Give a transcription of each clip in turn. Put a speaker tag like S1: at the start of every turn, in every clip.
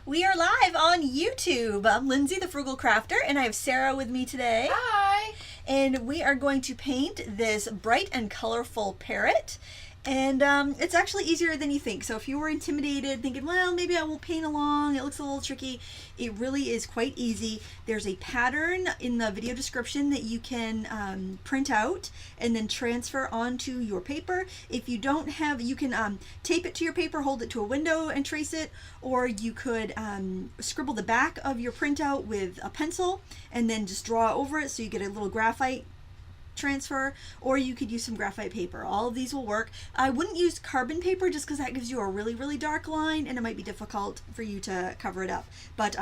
S1: We are live on YouTube. I'm Lindsay, the Frugal Crafter, and I have Sarah with me today.
S2: Hi!
S1: And we are going to paint this bright and colorful parrot. And it's actually easier than you think. So if you were intimidated, thinking, well, maybe I will paint along, it looks a little tricky, it really is quite easy. There's a pattern in the video description that you can print out and then transfer onto your paper. If you don't have, you can tape it to your paper, hold it to a window and trace it, or you could scribble the back of your printout with a pencil and then just draw over it so you get a little graphite transfer, or you could use some graphite paper. All of these will work. I wouldn't use carbon paper just because that gives you a really dark line and it might be difficult for you to cover it up. But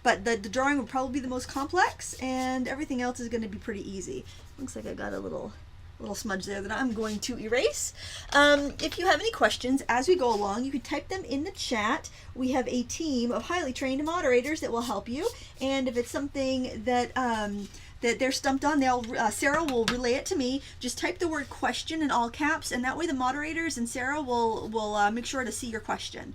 S1: the drawing would probably be the most complex, and everything else is going to be pretty easy. Looks like I got a little smudge there that I'm going to erase. If you have any questions as we go along, you can type them in the chat. We have a team of highly trained moderators that will help you, and if it's something that that they're stumped on, Sarah will relay it to me. Just type the word question in all caps, and that way the moderators and Sarah will make sure to see your question.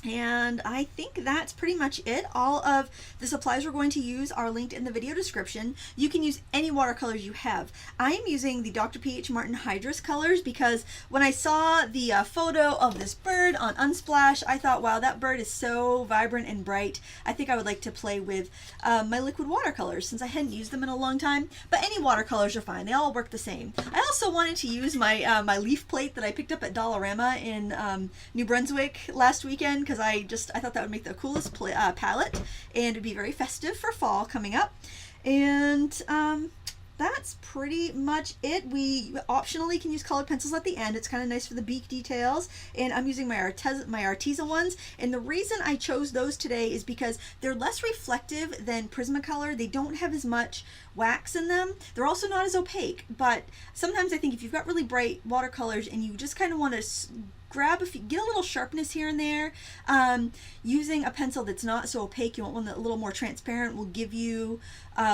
S1: And I think that's pretty much it. All of the supplies we're going to use are linked in the video description. You can use any watercolors you have. I am using the Dr. P.H. Martin Hydrus colors because when I saw the photo of this bird on Unsplash, I thought, wow, that bird is so vibrant and bright. I think I would like to play with my liquid watercolors since I hadn't used them in a long time. But any watercolors are fine. They all work the same. I also wanted to use my my leaf plate that I picked up at Dollarama in New Brunswick last weekend, because I thought that would make the coolest palette, and it'd be very festive for fall coming up. And that's pretty much it. We optionally can use colored pencils at the end. It's kind of nice for the beak details, and I'm using my Arteza ones, and the reason I chose those today is because they're less reflective than Prismacolor. They don't have as much wax in them. They're also not as opaque, but sometimes I think if you've got really bright watercolors and you just kind of want to get a little sharpness here and there, using a pencil that's not so opaque, you want one that's a little more transparent, will give you,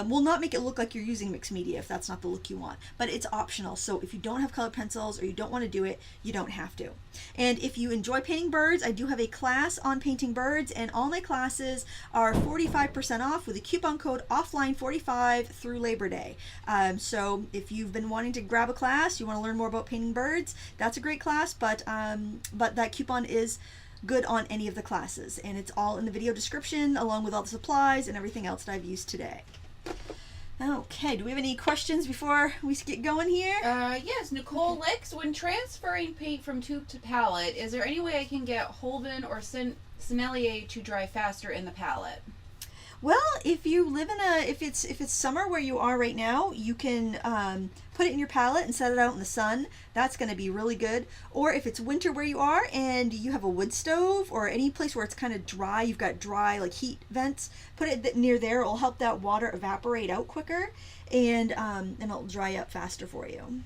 S1: will not make it look like you're using mixed media if that's not the look you want. But it's optional, so if you don't have colored pencils or you don't want to do it, you don't have to. And if you enjoy painting birds, I do have a class on painting birds, and all my classes are 45% off with a coupon code offline45 through Labor Day. So if you've been wanting to grab a class, you want to learn more about painting birds, that's a great class, but that coupon is good on any of the classes, and it's all in the video description along with all the supplies and everything else that I've used today. Okay, do we have any questions before we get going here?
S2: Yes, Nicole Licks, when transferring paint from tube to palette, is there any way I can get Holbein or Sennelier to dry faster in the palette?
S1: Well, if you live in if it's summer where you are right now, you can put it in your palette and set it out in the sun. That's going to be really good. Or if it's winter where you are and you have a wood stove or any place where it's kind of dry, you've got dry like heat vents, put it near there. It'll help that water evaporate out quicker, and it'll dry up faster for you.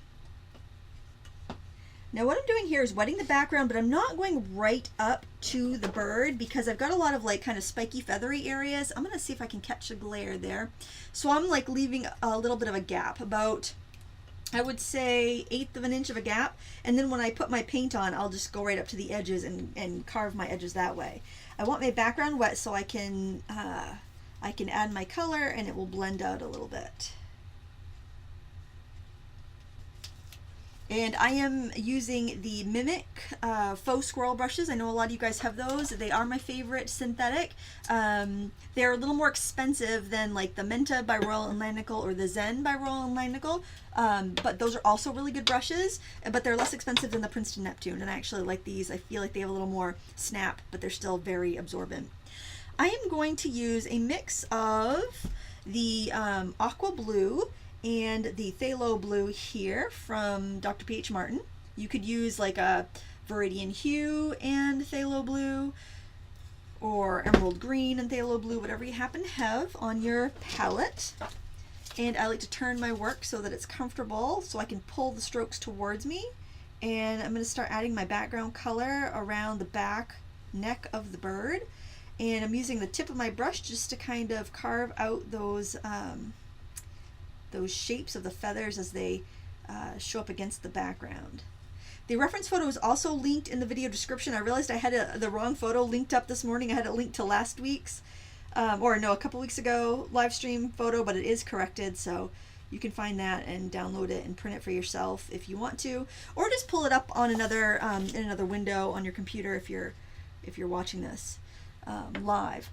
S1: Now what I'm doing here is wetting the background, but I'm not going right up to the bird because I've got a lot of like kind of spiky feathery areas. I'm going to see if I can catch the glare there. So I'm like leaving a little bit of a gap, about, I would say, 1/8 of an inch of a gap. And then when I put my paint on, I'll just go right up to the edges and carve my edges that way. I want my background wet so I can add my color and it will blend out a little bit. And I am using the Mimic faux squirrel brushes. I know a lot of you guys have those. They are my favorite synthetic. They're a little more expensive than like the Menta by Royal and Langnickel or the Zen by Royal and Langnickel. But those are also really good brushes, but they're less expensive than the Princeton Neptune. And I actually like these. I feel like they have a little more snap, but they're still very absorbent. I am going to use a mix of the Aqua Blue and the Phthalo Blue here from Dr. P.H. Martin. You could use like a Viridian Hue and Phthalo Blue, or Emerald Green and Phthalo Blue, whatever you happen to have on your palette. And I like to turn my work so that it's comfortable so I can pull the strokes towards me. And I'm going to start adding my background color around the back neck of the bird. And I'm using the tip of my brush just to kind of carve out those shapes of the feathers as they show up against the background. The reference photo is also linked in the video description. I realized I had the wrong photo linked up this morning. I had it linked to last week's, a couple weeks ago live stream photo, but it is corrected, so you can find that and download it and print it for yourself if you want to, or just pull it up on another in another window on your computer if you're watching this live.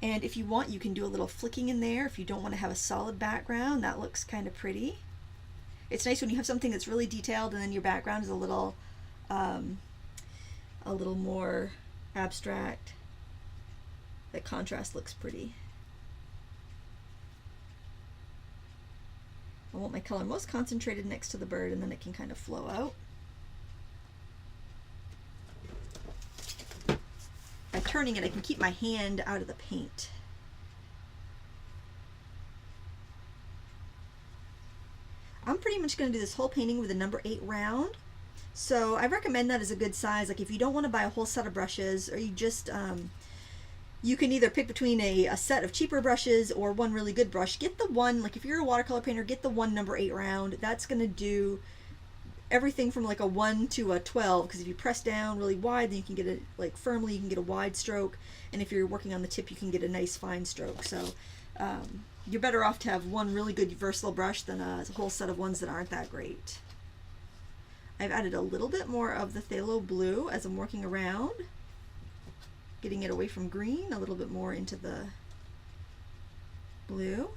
S1: And if you want, you can do a little flicking in there if you don't want to have a solid background. That looks kind of pretty. It's nice when you have something that's really detailed and then your background is a little more abstract. The contrast looks pretty. I want my color most concentrated next to the bird, and then it can kind of flow out. By turning it, I can keep my hand out of the paint. I'm pretty much going to do this whole painting with a number 8 round. So I recommend that as a good size. Like if you don't want to buy a whole set of brushes, or you just, you can either pick between a set of cheaper brushes or one really good brush. Get the one, like if you're a watercolor painter, get the one number 8 round. That's going to do everything from like a 1 to a 12, because if you press down really wide, then you can get it like firmly, you can get a wide stroke, and if you're working on the tip, you can get a nice fine stroke. So you're better off to have one really good versatile brush than a whole set of ones that aren't that great. I've added a little bit more of the phthalo blue as I'm working around, getting it away from green, a little bit more into the blue.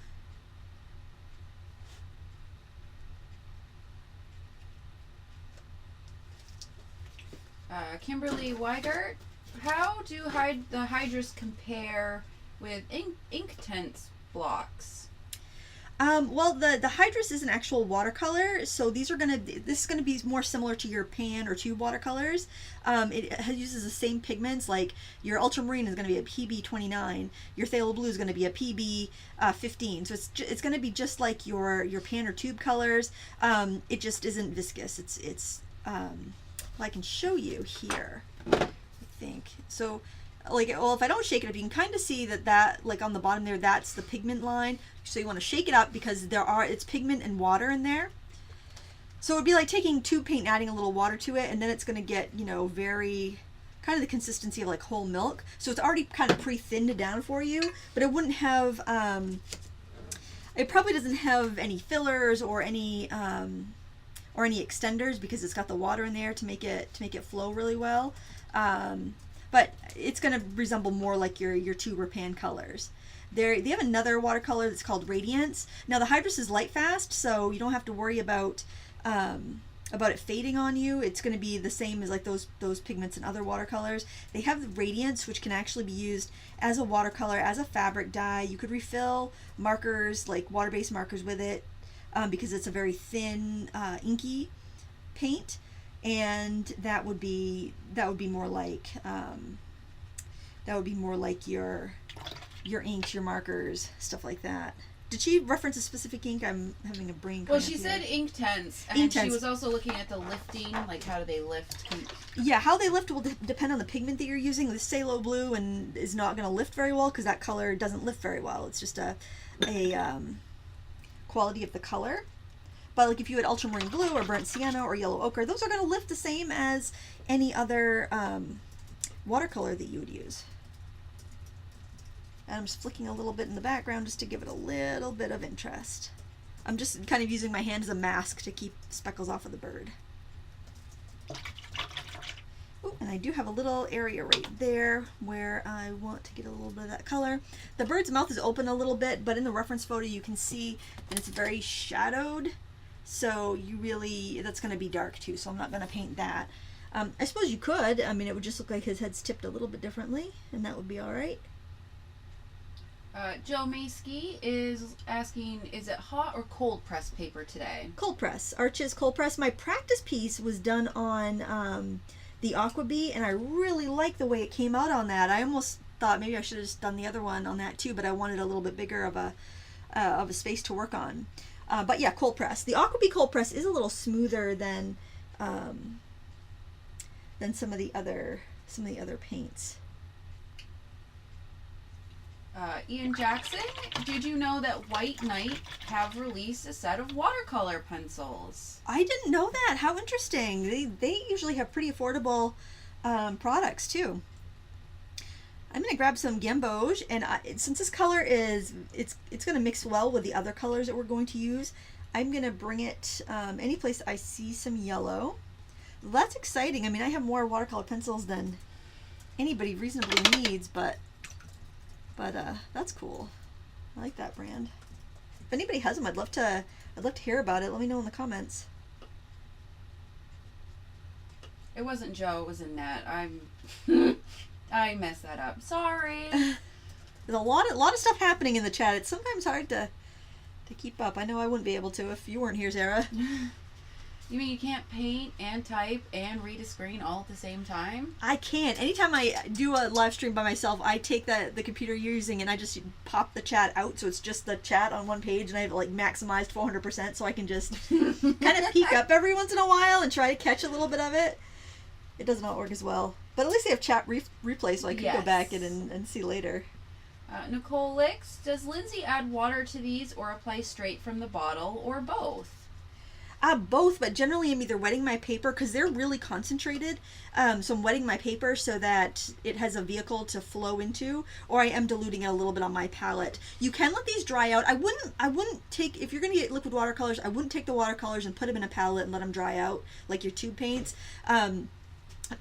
S2: Kimberly Weigert, how do the hydras compare with Inktense blocks?
S1: Well, the hydras is an actual watercolor, so this is gonna be more similar to your pan or tube watercolors. It uses the same pigments. Like your ultramarine is gonna be a PB29, your phthalo blue is gonna be a PB15. So it's gonna be just like your pan or tube colors. It just isn't viscous. It's well, I can show you here, I think. So, like, well, if I don't shake it up, you can kind of see that like on the bottom there, that's the pigment line. So you want to shake it up because it's pigment and water in there. So it would be like taking tube paint and adding a little water to it, and then it's going to get, very kind of the consistency of like whole milk. So it's already kind of pre-thinned down for you, but it wouldn't have, it probably doesn't have any fillers or any extenders because it's got the water in there to make it flow really well. But it's going to resemble more like your tube or pan colors. They have another watercolor that's called Radiance. Now the hydras is light fast, so you don't have to worry about it fading on you. It's going to be the same as like those pigments and other watercolors. They have the Radiance, which can actually be used as a watercolor, as a fabric dye. You could refill markers, like water-based markers, with it because it's a very thin, inky paint. And that would be more like your inks, your markers, stuff like that. Did she reference a specific ink? I'm having a brain.
S2: Well, she said Inktense, and she was also looking at the lifting, like how do they lift?
S1: Yeah, how they lift will depend on the pigment that you're using. The phthalo blue is not going to lift very well because that color doesn't lift very well. It's just a quality of the color. But like if you had ultramarine blue or burnt sienna or yellow ochre, those are going to lift the same as any other watercolor that you would use. And I'm just flicking a little bit in the background just to give it a little bit of interest. I'm just kind of using my hand as a mask to keep speckles off of the bird. Ooh, and I do have a little area right there where I want to get a little bit of that color. The bird's mouth is open a little bit, but in the reference photo you can see that it's very shadowed. So that's going to be dark too, so I'm not going to paint that. I suppose you could. I mean, it would just look like his head's tipped a little bit differently, and that would be all right.
S2: Joe Maskey is asking, is it hot or cold press paper today?
S1: Cold press. Arches cold press. My practice piece was done on the Aqua Bee, and I really like the way it came out on that. I almost thought maybe I should have just done the other one on that too, but I wanted a little bit bigger of a space to work on. But yeah, cold press. The Aqua Bee cold press is a little smoother than some of the other paints.
S2: Ian Jackson, did you know that White Knight have released a set of watercolor pencils?
S1: I didn't know that. How interesting. They usually have pretty affordable products too. I'm gonna grab some gamboge, and since this color is it's gonna mix well with the other colors that we're going to use, I'm gonna bring it any place I see some yellow. That's exciting. I mean, I have more watercolor pencils than anybody reasonably needs, but that's cool. I like that brand. If anybody has them, I'd love to hear about it. Let me know in the comments.
S2: It wasn't Joe, it was Annette. I messed that up. Sorry.
S1: There's a lot of stuff happening in the chat. It's sometimes hard to keep up. I know I wouldn't be able to if you weren't here, Sarah.
S2: You mean you can't paint and type and read a screen all at the same time?
S1: I can't. Anytime I do a live stream by myself, I take the computer you're using and I just pop the chat out, so it's just the chat on one page, and I have it like maximized 400% so I can just kind of peek up every once in a while and try to catch a little bit of it. It does not work as well. But at least they have chat replay, so I can go back and see later.
S2: Nicole Licks, does Lindsay add water to these or apply straight from the bottle, or both?
S1: Both, but generally I'm either wetting my paper because they're really concentrated. So I'm wetting my paper so that it has a vehicle to flow into, or I am diluting it a little bit on my palette. You can let these dry out. I wouldn't take, if you're going to get liquid watercolors, I wouldn't take the watercolors and put them in a palette and let them dry out like your tube paints.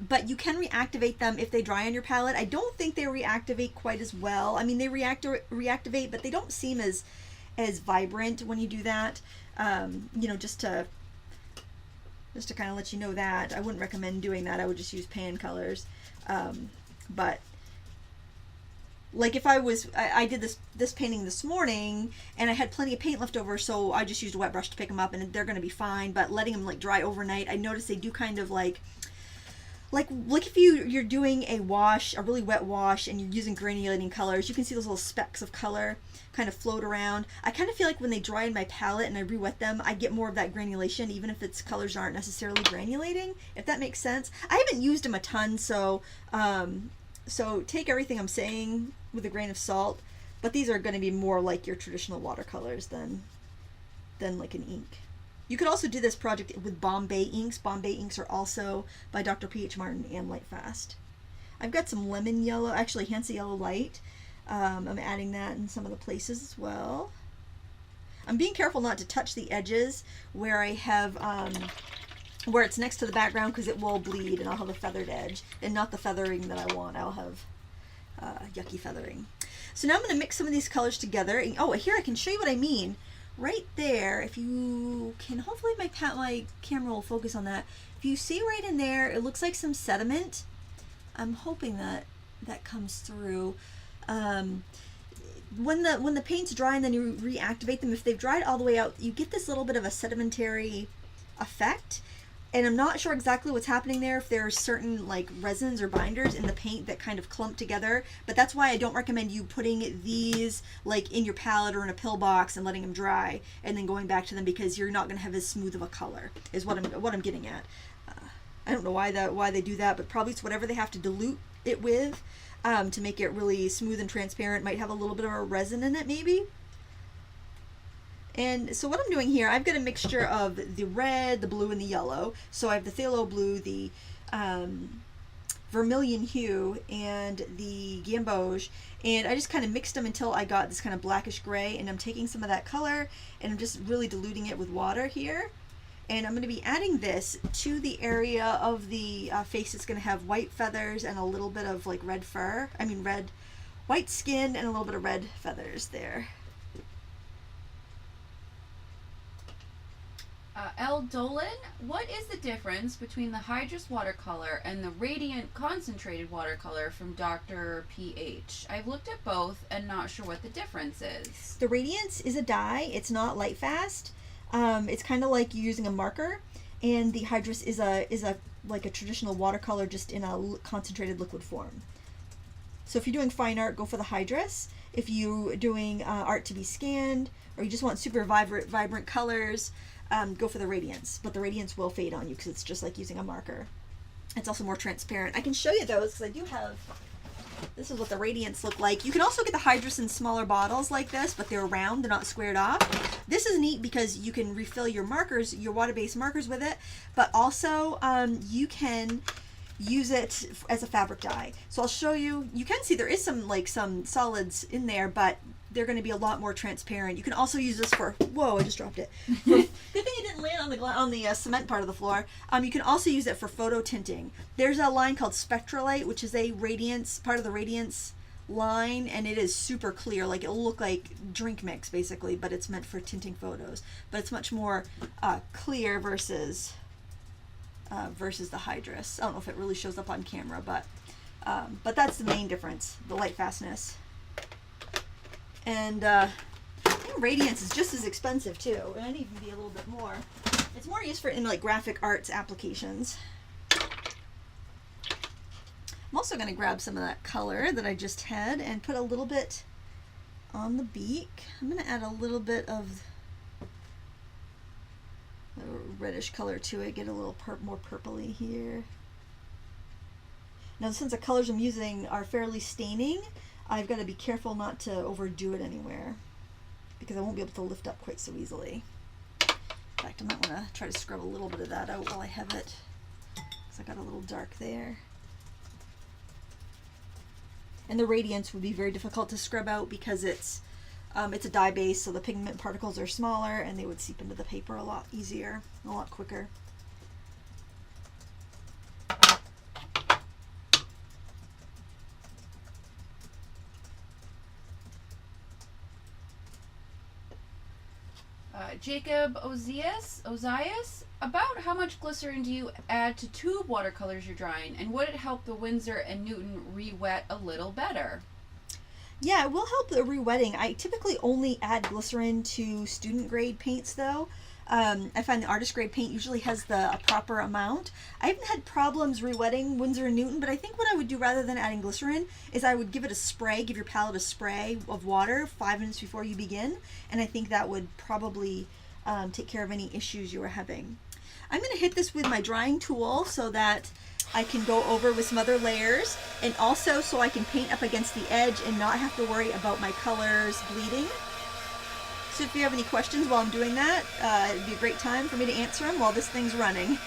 S1: But you can reactivate them if they dry on your palette. I don't think they reactivate quite as well. I mean, they reactivate, but they don't seem as vibrant when you do that. You know, just to kind of let you know that I wouldn't recommend doing that. I would just use pan colors. But like if I did this painting this morning and I had plenty of paint left over, so I just used a wet brush to pick them up, and they're going to be fine. But letting them like dry overnight, I noticed they do kind of like if you're doing a really wet wash and you're using granulating colors, you can see those little specks of color kind of float around. I kind of feel like when they dry in my palette and I re-wet them, I get more of that granulation, even if its colors aren't necessarily granulating, if that makes sense. I haven't used them a ton, so take everything I'm saying with a grain of salt, but these are going to be more like your traditional watercolors than like an ink. You could also do this project with Bombay inks. Bombay inks are also by Dr. P.H. Martin and Lightfast. I've got some lemon yellow, actually Hansa Yellow Light. I'm adding that in some of the places as well. I'm being careful not to touch the edges where I have, where it's next to the background, because it will bleed and I'll have a feathered edge, and not the feathering that I want. I'll have yucky feathering. So now I'm going to mix some of these colors together. And, oh, here I can show you what I mean. Right there, if you can, hopefully my camera will focus on that. If you see right in there, it looks like some sediment. I'm hoping that comes through. When the paint's dry and then you reactivate them, if they've dried all the way out, you get this little bit of a sedimentary effect. And I'm not sure exactly what's happening there, if there are certain like resins or binders in the paint that kind of clump together, but that's why I don't recommend you putting these like in your palette or in a pill box and letting them dry and then going back to them, because you're not going to have as smooth of a color, is what I'm getting at. I don't know why they do that, but probably it's whatever they have to dilute it with to make it really smooth and transparent. Might have a little bit of a resin in it maybe. And so what I'm doing here, I've got a mixture of the red, the blue, and the yellow. So I have the phthalo blue, the vermilion hue, and the gamboge. And I just kind of mixed them until I got this kind of blackish gray. And I'm taking some of that color and I'm just really diluting it with water here. And I'm going to be adding this to the area of the face that's going to have white feathers and a little bit of like white skin and a little bit of red feathers there.
S2: L. Dolan, what is the difference between the Hydrus watercolor and the Radiant concentrated watercolor from Dr. P.H.? I've looked at both and not sure what the difference is.
S1: The Radiance is a dye. It's not light fast. It's kind of like using a marker, and the Hydrus is like a traditional watercolor, just in a concentrated liquid form. So if you're doing fine art, go for the Hydrus. If you're doing art to be scanned, or you just want super vibrant colors, go for the Radiance. But the Radiance will fade on you because it's just like using a marker. It's also more transparent. I can show you those because I do have This is what the radiants look like. You can also get the hydrous in smaller bottles like this, but they're round, they're not squared off. This is neat because you can refill your markers, your water-based markers with it, but also you can use it as a fabric dye. So I'll show you. You can see there is some solids in there, but they're going to be a lot more transparent. You can also use this for, whoa, I just dropped it. Good thing it didn't land on the cement part of the floor. You can also use it for photo tinting. There's a line called Spectralite, which is a radiance, part of the radiance line, and it is super clear. Like, it'll look like drink mix basically, but it's meant for tinting photos. But it's much more clear versus the hydrous. I don't know if it really shows up on camera, but that's the main difference, the light fastness. And I think radiance is just as expensive too. It might even be a little bit more. It's more used for in like graphic arts applications. I'm also going to grab some of that color that I just had and put a little bit on the beak. I'm going to add a little bit of a reddish color to it, get a little more purpley here. Now, since the colors I'm using are fairly staining, I've got to be careful not to overdo it anywhere because I won't be able to lift up quite so easily. In fact, I might want to try to scrub a little bit of that out while I have it because I got a little dark there. And the radiance would be very difficult to scrub out because it's a dye base, so the pigment particles are smaller and they would seep into the paper a lot easier, a lot quicker.
S2: Jacob Ozias, about how much glycerin do you add to tube watercolors you're drying, and would it help the Winsor and Newton re-wet a little better?
S1: Yeah, it will help the re-wetting. I typically only add glycerin to student grade paints though. I find the artist grade paint usually has a proper amount. I haven't had problems re-wetting Winsor and Newton, but I think what I would do rather than adding glycerin is I would give it a spray, give your palette a spray of water 5 minutes before you begin, and I think that would probably take care of any issues you were having. I'm going to hit this with my drying tool so that I can go over with some other layers, and also so I can paint up against the edge and not have to worry about my colors bleeding. So if you have any questions while I'm doing that, it'd be a great time for me to answer them while this thing's running.
S2: Let's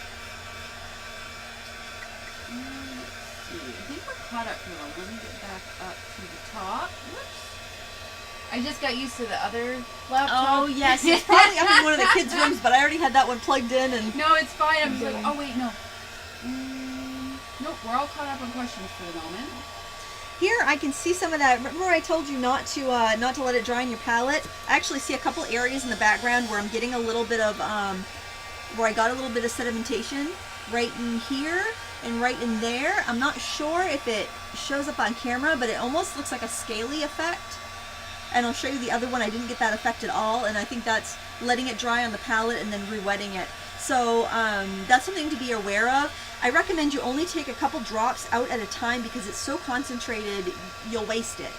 S2: see. I think we're caught up here. Let me get back up to the top. Whoops. I just got used to the other laptop.
S1: Oh yes, it's probably up in one of the kids' rooms, but I already had that one plugged in. And
S2: no, it's fine. I'm just like, oh wait, no. Nope, we're all caught up on questions for the moment.
S1: Here I can see some of that. Remember I told you not to let it dry in your palette? I actually see a couple areas in the background where I'm getting a little bit of where I got a little bit of sedimentation right in here and right in there. I'm not sure if it shows up on camera, but it almost looks like a scaly effect. And I'll show you the other one. I didn't get that effect at all, and I think that's letting it dry on the palette and then re-wetting it. So that's something to be aware of. I recommend you only take a couple drops out at a time because it's so concentrated, you'll waste it.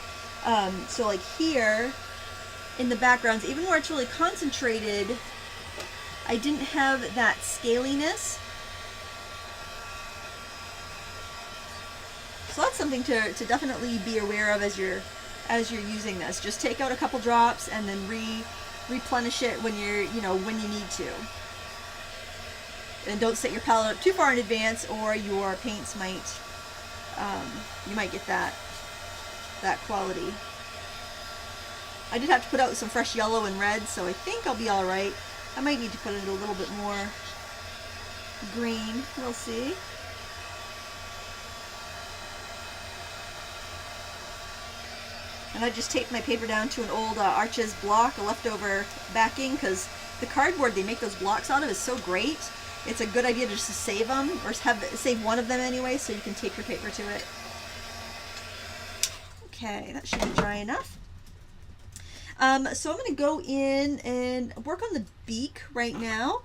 S1: So like here in the backgrounds, even where it's really concentrated, I didn't have that scaliness. So that's something to definitely be aware of as you're using this. Just take out a couple drops and then replenish it when when you need to. And don't set your palette up too far in advance, or your paints might you might get that quality. I did have to put out some fresh yellow and red, so I think I'll be all right. I might need to put in a little bit more green. We'll see. And I just taped my paper down to an old Arches block, a leftover backing, because the cardboard they make those blocks out of is so great. It's a good idea just to save them, or save one of them anyway, so you can tape your paper to it. Okay, that should be dry enough. So I'm going to go in and work on the beak right now.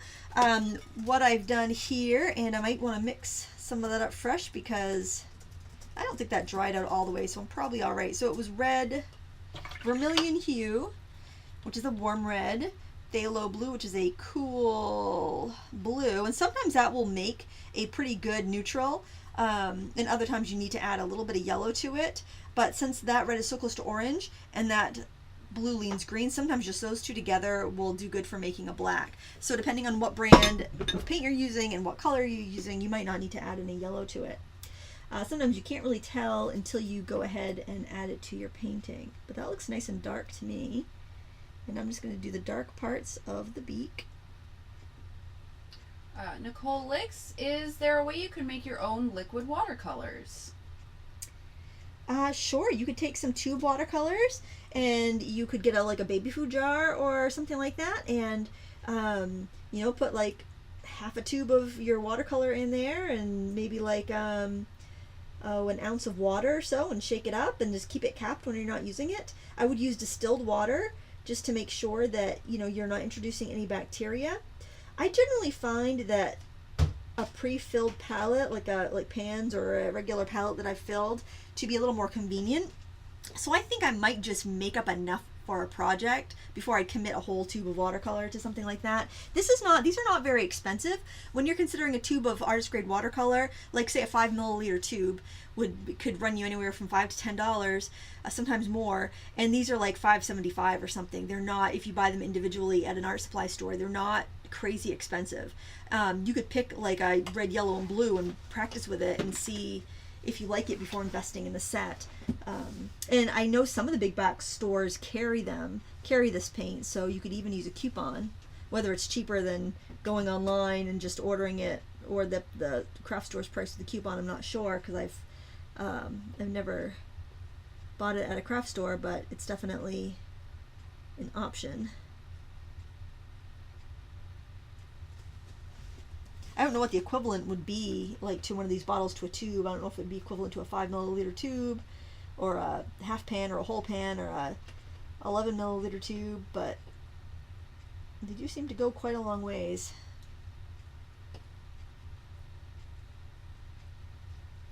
S1: What I've done here, and I might want to mix some of that up fresh because I don't think that dried out all the way, so I'm probably all right. So it was red, vermilion hue, which is a warm red, phthalo blue, which is a cool blue, and sometimes that will make a pretty good neutral. and other times you need to add a little bit of yellow to it. But since that red is so close to orange and that blue leans green, sometimes just those two together will do good for making a black. So depending on what brand of paint you're using and what color you're using, you might not need to add any yellow to it. Sometimes you can't really tell until you go ahead and add it to your painting. But that looks nice and dark to me. And I'm just going to do the dark parts of the beak.
S2: Nicole Licks, is there a way you can make your own liquid watercolors?
S1: Sure, you could take some tube watercolors and you could get like a baby food jar or something like that, and you know, put like half a tube of your watercolor in there and maybe like an ounce of water or so, and shake it up and just keep it capped when you're not using it. I would use distilled water just to make sure that, you know, you're not introducing any bacteria. I generally find that a pre-filled palette, like pans or a regular palette that I've filled, to be a little more convenient. So I think I might just make up enough for a project before I commit a whole tube of watercolor to something like that. These are not very expensive. When you're considering a tube of artist grade watercolor, like say a 5 milliliter tube could run you anywhere from $5 to $10, sometimes more, and these are like $5.75 or something. They're not, if you buy them individually at an art supply store, they're not crazy expensive. You could pick like a red, yellow, and blue and practice with it and see if you like it before investing in the set. And I know some of the big box stores carry this paint, so you could even use a coupon, whether it's cheaper than going online and just ordering it, or the craft store's price with the coupon. I'm not sure, because I've never bought it at a craft store, but it's definitely an option. I don't know what the equivalent would be like to one of these bottles to a tube. I don't know if it would be equivalent to a 5 milliliter tube or a half pan or a whole pan or a 11 milliliter tube, but they do seem to go quite a long ways.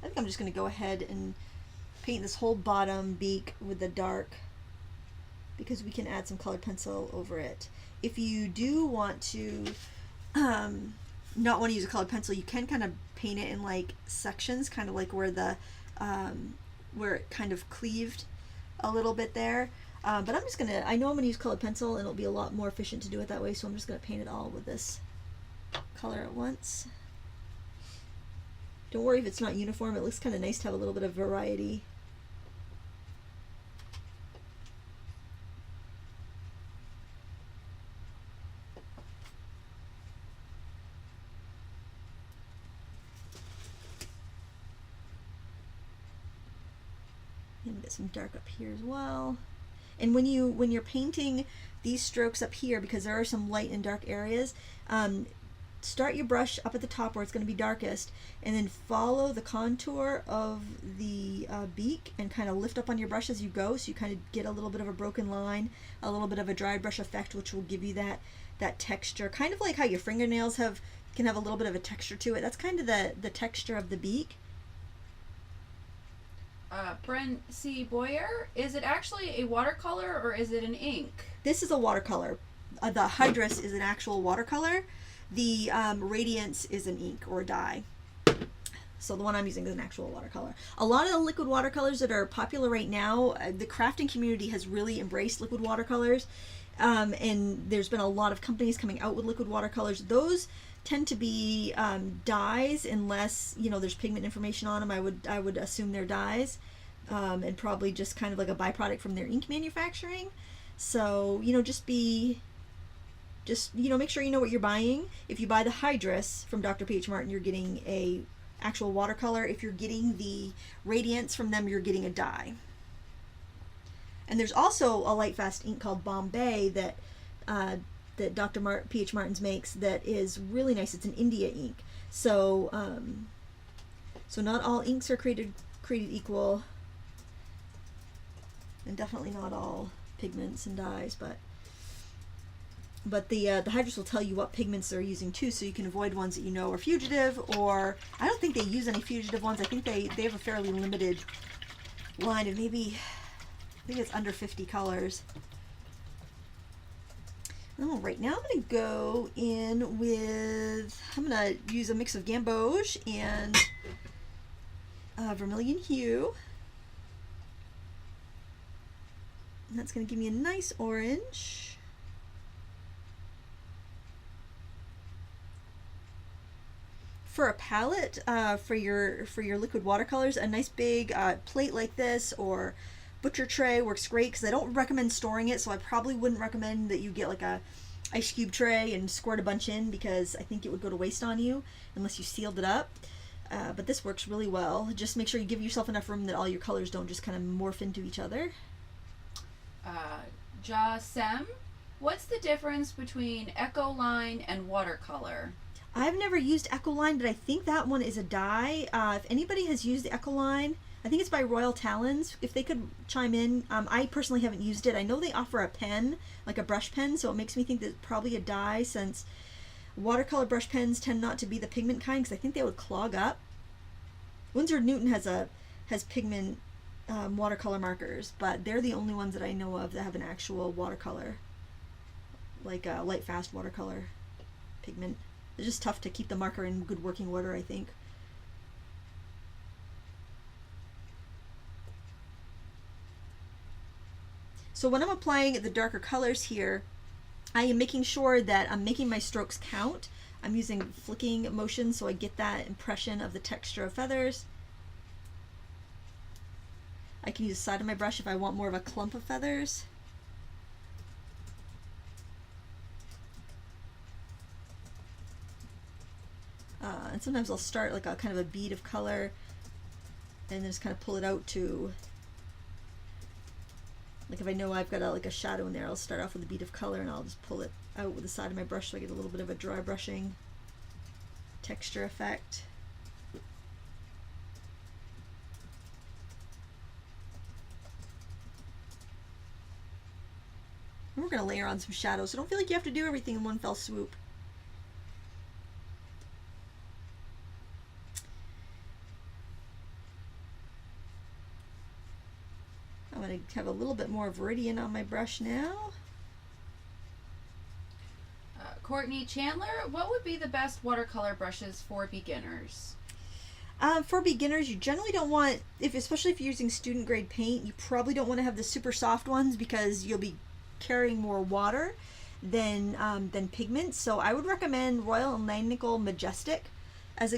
S1: I think I'm just going to go ahead and paint this whole bottom beak with the dark, because we can add some colored pencil over it. If you do want to not want to use a colored pencil, you can kind of paint it in like sections, kind of like where where it kind of cleaved a little bit there. But I know I'm gonna use colored pencil, and it'll be a lot more efficient to do it that way, so I'm just gonna paint it all with this color at once. Don't worry if it's not uniform. It looks kind of nice to have a little bit of variety. And get some dark up here as well. And when you're painting these strokes up here, because there are some light and dark areas, start your brush up at the top where it's going to be darkest, and then follow the contour of the beak and kind of lift up on your brush as you go, so you kind of get a little bit of a broken line, a little bit of a dry brush effect, which will give you that texture, kind of like how your fingernails can have a little bit of a texture to it. That's kind of the texture of the beak.
S2: Brent C. Boyer, is it actually a watercolor or is it an ink?
S1: This is a watercolor. The Hydrus is an actual watercolor. The Radiance is an ink or a dye. So the one I'm using is an actual watercolor. A lot of the liquid watercolors that are popular right now, the crafting community has really embraced liquid watercolors, and there's been a lot of companies coming out with liquid watercolors. Those tend to be dyes, unless there's pigment information on them. I would assume they're dyes, and probably just kind of like a byproduct from their ink manufacturing. So make sure you know what you're buying. If you buy the Hydrus from Dr. P.H. Martin, you're getting a actual watercolor. If you're getting the Radiance from them, you're getting a dye. And there's also a light fast ink called Bombay that Dr. P.H. Martin's makes that is really nice. It's an India ink. So not all inks are created equal, and definitely not all pigments and dyes, but the Hydrus will tell you what pigments they're using too, so you can avoid ones that you know are fugitive, or I don't think they use any fugitive ones. I think they have a fairly limited line of I think it's under 50 colors. Oh, right now I'm going to go in with, I'm going to use a mix of gamboge and vermilion hue. And that's going to give me a nice orange. For a palette, for your liquid watercolors, a nice big plate like this or butcher tray works great, because I don't recommend storing it, so I probably wouldn't recommend that you get like a ice cube tray and squirt a bunch in, because I think it would go to waste on you unless you sealed it up. But this works really well. Just make sure you give yourself enough room that all your colors don't just kind of morph into each other.
S2: Sem, what's the difference between Echo Line and Watercolor?
S1: I've never used Echo Line, but I think that one is a dye. If anybody has used the Echo Line, I think it's by Royal Talons. If they could chime in. I personally haven't used it. I know they offer a pen, like a brush pen, so it makes me think that it's probably a dye, since watercolor brush pens tend not to be the pigment kind, because I think they would clog up. Winsor & Newton has pigment watercolor markers, but they're the only ones that I know of that have an actual watercolor, like a light fast watercolor pigment. It's just tough to keep the marker in good working order, I think. So when I'm applying the darker colors here, I am making sure that I'm making my strokes count. I'm using flicking motion so I get that impression of the texture of feathers. I can use the side of my brush if I want more of a clump of feathers. And sometimes I'll start like a kind of a bead of color and then just kind of pull it out to, like if I know I've got like a shadow in there, I'll start off with a bead of color and I'll just pull it out with the side of my brush so I get a little bit of a dry brushing texture effect. And we're going to layer on some shadows, so don't feel like you have to do everything in one fell swoop. I'm going to have a little bit more Viridian on my brush now.
S2: Courtney Chandler, what would be the best watercolor brushes for beginners?
S1: For beginners, you generally don't want, especially if you're using student grade paint, you probably don't want to have the super soft ones, because you'll be carrying more water than pigment. So I would recommend Royal Langnickel Majestic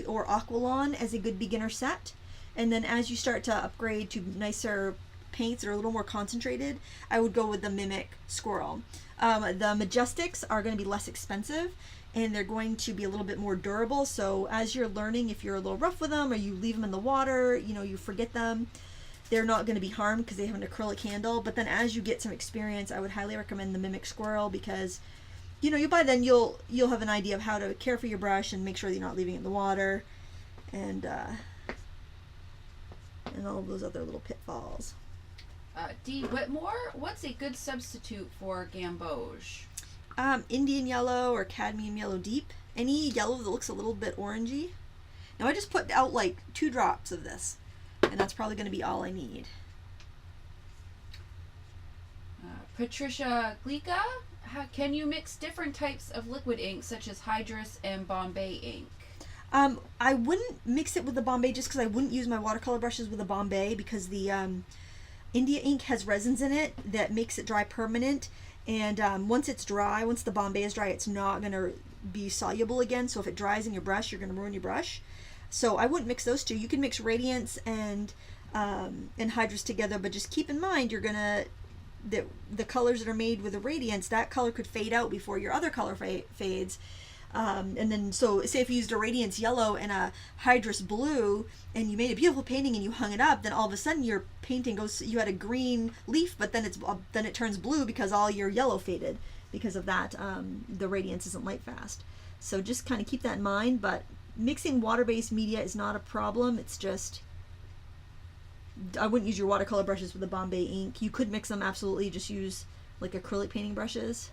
S1: or Aqualon as a good beginner set. And then as you start to upgrade to nicer paints that are a little more concentrated, I would go with the Mimic Squirrel. The Majestics are going to be less expensive, and they're going to be a little bit more durable. So as you're learning, if you're a little rough with them or you leave them in the water, you forget them, they're not going to be harmed because they have an acrylic handle. But then as you get some experience, I would highly recommend the Mimic Squirrel, because by then you'll have an idea of how to care for your brush and make sure that you're not leaving it in the water, and all of those other little pitfalls.
S2: D. Whitmore, what's a good substitute for gamboge?
S1: Indian yellow or cadmium yellow deep. Any yellow that looks a little bit orangey. Now I just put out like 2 drops of this, and that's probably going to be all I need.
S2: Patricia Glica, can you mix different types of liquid ink such as Hydrus and Bombay ink?
S1: I wouldn't mix it with the Bombay, just because I wouldn't use my watercolor brushes with the Bombay, because the India ink has resins in it that makes it dry permanent, and once the Bombay is dry, it's not going to be soluble again. So if it dries in your brush, you're going to ruin your brush. So I wouldn't mix those two. You can mix Radiance and Hydrus together, but just keep in mind the colors that are made with the Radiance, that color could fade out before your other color fades. And then, so say if you used a Radiance yellow and a Hydrus blue, and you made a beautiful painting and you hung it up, then all of a sudden your painting you had a green leaf, but then it turns blue because all your yellow faded because of that. The Radiance isn't light fast. So just kind of keep that in mind, but mixing water-based media is not a problem. It's just, I wouldn't use your watercolor brushes with the Bombay ink. You could mix them, absolutely, just use like acrylic painting brushes.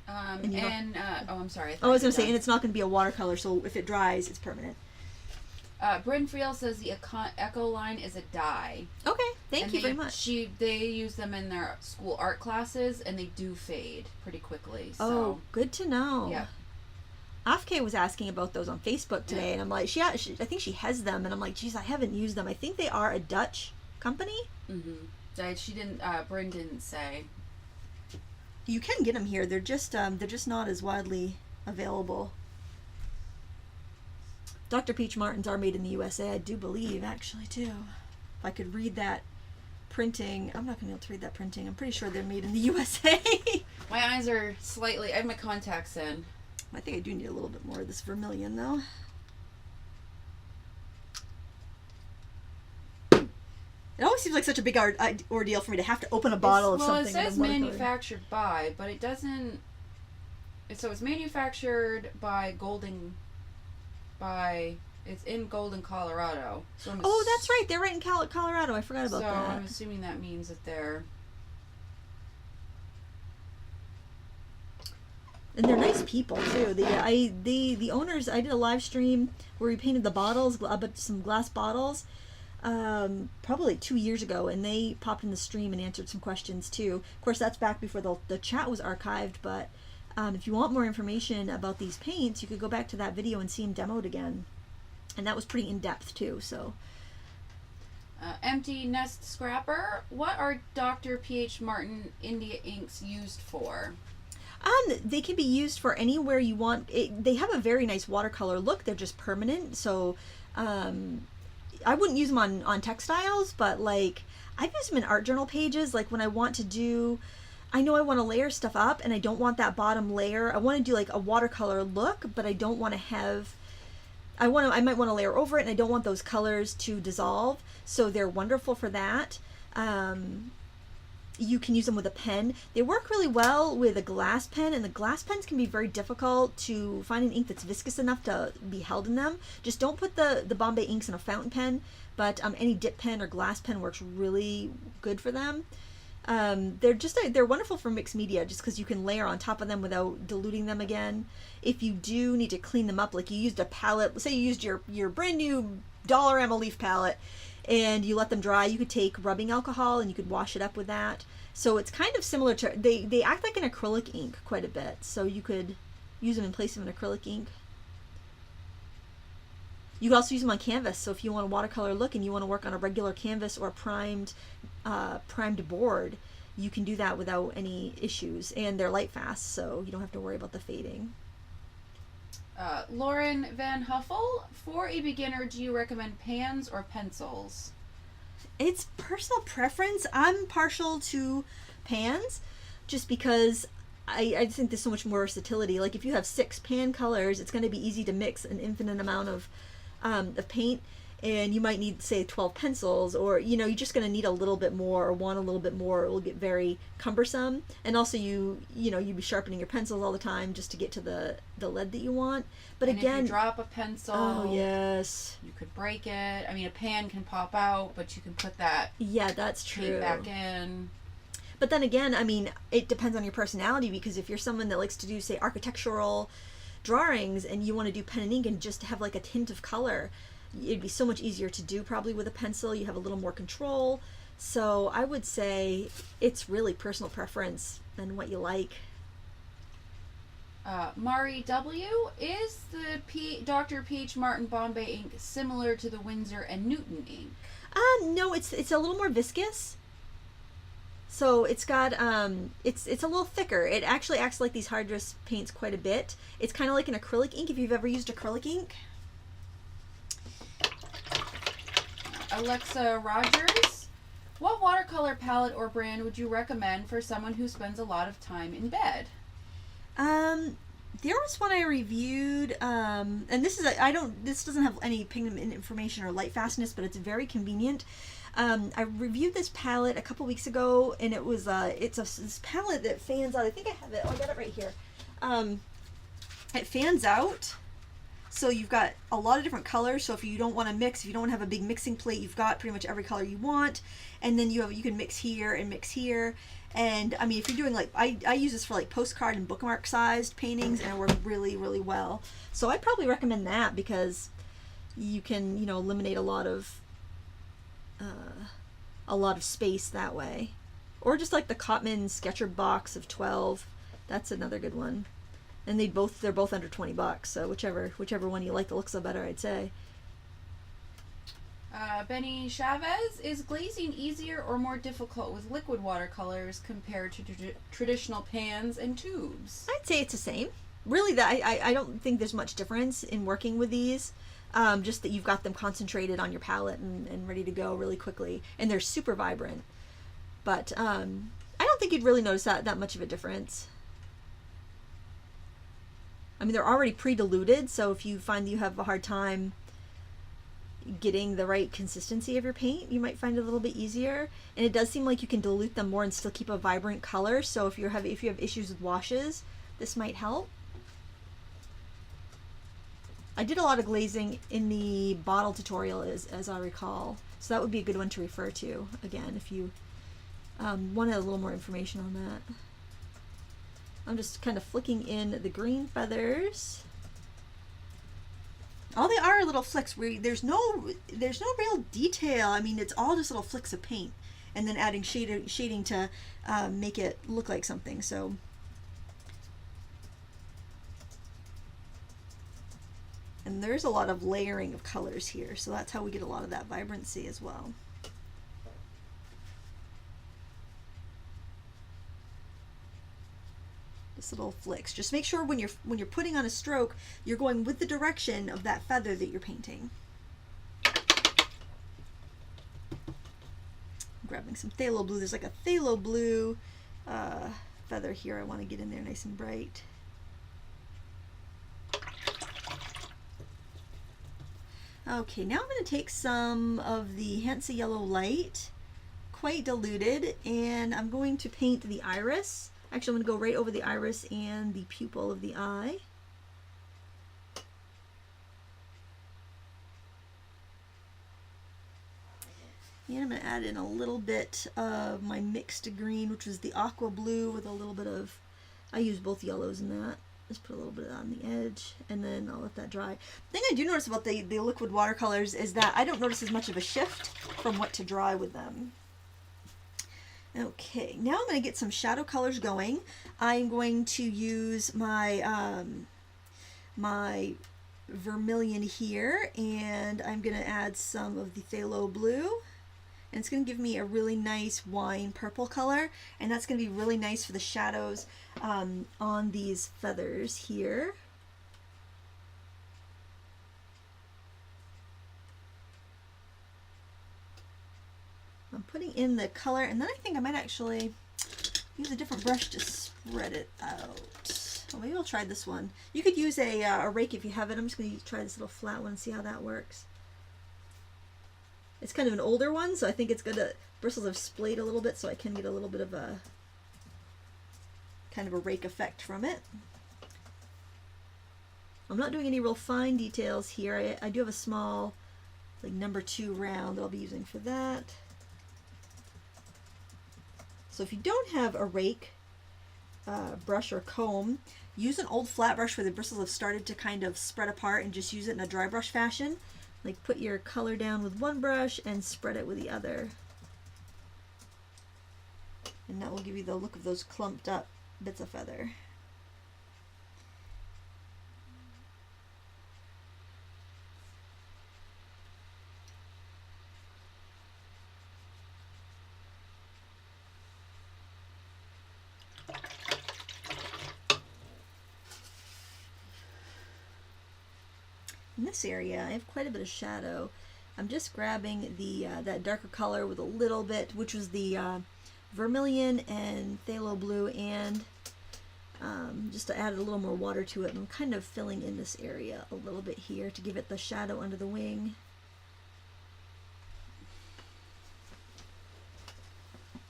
S2: I'm sorry.
S1: I was going to say, and it's not going to be a watercolor, so if it dries, it's permanent.
S2: Bryn Friel says the Echo Line is a dye.
S1: Okay, thank you very much.
S2: They use them in their school art classes, and they do fade pretty quickly. So.
S1: Oh, good to know.
S2: Yeah.
S1: Afke was asking about those on Facebook today, and I'm like, I think she has them, and I'm like, geez, I haven't used them. I think they are a Dutch company.
S2: She didn't. Bryn didn't say.
S1: You can get them here. They're just not as widely available. Dr. Peach Martins are made in the USA, I do believe, actually, too. If I could read that printing, I'm not gonna be able to read that printing. I'm pretty sure they're made in the USA.
S2: My eyes are slightly. I have my contacts in.
S1: I think I do need a little bit more of this vermilion, though. It always seems like such a big ordeal for me to have to open a bottle of something.
S2: Well, it says manufactured by, but it doesn't. So it's manufactured by it's in Golden, Colorado. So
S1: that's right. They're right in Colorado. I forgot about that.
S2: So I'm assuming that means that they're.
S1: And they're nice people too. The owners. I did a live stream where we painted the bottles, some glass bottles, probably 2 years ago, and they popped in the stream and answered some questions too. Of course, that's back before the chat was archived. But if you want more information about these paints, you could go back to that video and see them demoed again, and that was pretty in depth too. So.
S2: Empty Nest Scrapper. What are Dr. P.H. Martin India inks used for?
S1: They can be used for anywhere you want. They have a very nice watercolor look. They're just permanent. So I wouldn't use them on textiles, but like I've used them in art journal pages. Like when I want to do, I know I want to layer stuff up and I don't want that bottom layer. I want to do like a watercolor look, but I don't want to have, I might want to layer over it and I don't want those colors to dissolve. So they're wonderful for that. You can use them with a pen. They work really well with a glass pen, and the glass pens can be very difficult to find an ink that's viscous enough to be held in them. Just don't put the Bombay inks in a fountain pen, but any dip pen or glass pen works really good for them. They're wonderful for mixed media just because you can layer on top of them without diluting them again. If you do need to clean them up, like you used a palette, say you used your brand new $1 leaf palette, and you let them dry, you could take rubbing alcohol and you could wash it up with that. So it's kind of similar to, they act like an acrylic ink quite a bit, so you could use them in place of an acrylic ink. You could also use them on canvas, so if you want a watercolor look and you want to work on a regular canvas or primed board, you can do that without any issues, and they're light fast, so you don't have to worry about the fading.
S2: Lauren Van Huffel, for a beginner, do you recommend pans or pencils?
S1: It's personal preference. I'm partial to pans just because I think there's so much more versatility. Like if you have 6 pan colors, it's going to be easy to mix an infinite amount of paint, and you might need, say, 12 pencils, or you're just going to need a little bit more or want a little bit more. It will get very cumbersome, and also you'd be sharpening your pencils all the time just to get to the lead that you want. But
S2: and
S1: again,
S2: if you drop a pencil,
S1: oh yes,
S2: you could break it. I mean, a pan can pop out, but you can put that
S1: that's true
S2: back in.
S1: But then again, I mean, it depends on your personality, because if you're someone that likes to do, say, architectural drawings and you want to do pen and ink and just have like a tint of color, it'd be so much easier to do probably with a pencil. You have a little more control. So I would say it's really personal preference and what you like.
S2: Mari W, is the Dr. P.H. Martin Bombay ink similar to the Winsor and Newton ink?
S1: No, it's a little more viscous. So it's got it's a little thicker. It actually acts like these hydrous paints quite a bit. It's kind of like an acrylic ink if you've ever used acrylic ink.
S2: Alexa Rogers, what watercolor palette or brand would you recommend for someone who spends a lot of time in bed?
S1: There was one I reviewed, and this doesn't have any pigment information or light fastness, but it's very convenient. I reviewed this palette a couple weeks ago, and it was this palette that fans out. I think I have it. Oh, I got it right here. It fans out, so you've got a lot of different colors. So if you don't want to mix, if you don't have a big mixing plate, you've got pretty much every color you want, and then you can mix here and mix here. And I mean, if you're doing like, I use this for like postcard and bookmark sized paintings, and it works really, really well. So I'd probably recommend that because you can, eliminate a lot of space that way. Or just like the Cotman Sketcher box of 12. That's another good one. And they're both under 20 bucks, so whichever one you like the looks of better, I'd say.
S2: Benny Chavez, is glazing easier or more difficult with liquid watercolors compared to traditional pans and tubes?
S1: I'd say it's the same. Really, I don't think there's much difference in working with these. Just that you've got them concentrated on your palette and ready to go really quickly, and they're super vibrant. But I don't think you'd really notice that much of a difference. I mean, they're already pre-diluted, so if you find that you have a hard time getting the right consistency of your paint, you might find it a little bit easier. And it does seem like you can dilute them more and still keep a vibrant color. So if you have issues with washes, this might help. I did a lot of glazing in the bottle tutorial, as I recall, so that would be a good one to refer to again if you wanted a little more information on that. I'm just kind of flicking in the green feathers. All they are little flicks. There's no real detail. I mean, it's all just little flicks of paint, and then adding shading to make it look like something. So, and there's a lot of layering of colors here, so that's how we get a lot of that vibrancy as well. Just little flicks. Just make sure when you're putting on a stroke, you're going with the direction of that feather that you're painting. I'm grabbing some phthalo blue. There's like a phthalo blue feather here. I want to get in there nice and bright. Okay, now I'm going to take some of the Hansa Yellow Light, quite diluted, and I'm going to paint the iris. Actually, I'm going to go right over the iris and the pupil of the eye. And I'm going to add in a little bit of my mixed green, which was the aqua blue with a little bit of, I use both yellows in that. Just put a little bit on the edge, and then I'll let that dry. The thing I do notice about the liquid watercolors is that I don't notice as much of a shift from wet to dry with them. Okay, now I'm going to get some shadow colors going. I'm going to use my my vermilion here, and I'm going to add some of the phthalo blue, and it's going to give me a really nice wine purple color, and that's going to be really nice for the shadows on these feathers here. I'm putting in the color, and then I think I might actually use a different brush to spread it out. Well, maybe I'll try this one. You could use a rake if you have it. I'm just going to try this little flat one and see how that works. It's kind of an older one, so I think it's going to, bristles have splayed a little bit, so I can get a little bit of a kind of a rake effect from it. I'm not doing any real fine details here. I do have a small, like #2 round that I'll be using for that. So if you don't have a rake brush or comb, use an old flat brush where the bristles have started to kind of spread apart, and just use it in a dry brush fashion. Like put your color down with one brush and spread it with the other. And that will give you the look of those clumped up bits of feather. In this area, I have quite a bit of shadow. I'm just grabbing the that darker color with a little bit, which was the vermilion and phthalo blue, and just to add a little more water to it. And I'm kind of filling in this area a little bit here to give it the shadow under the wing.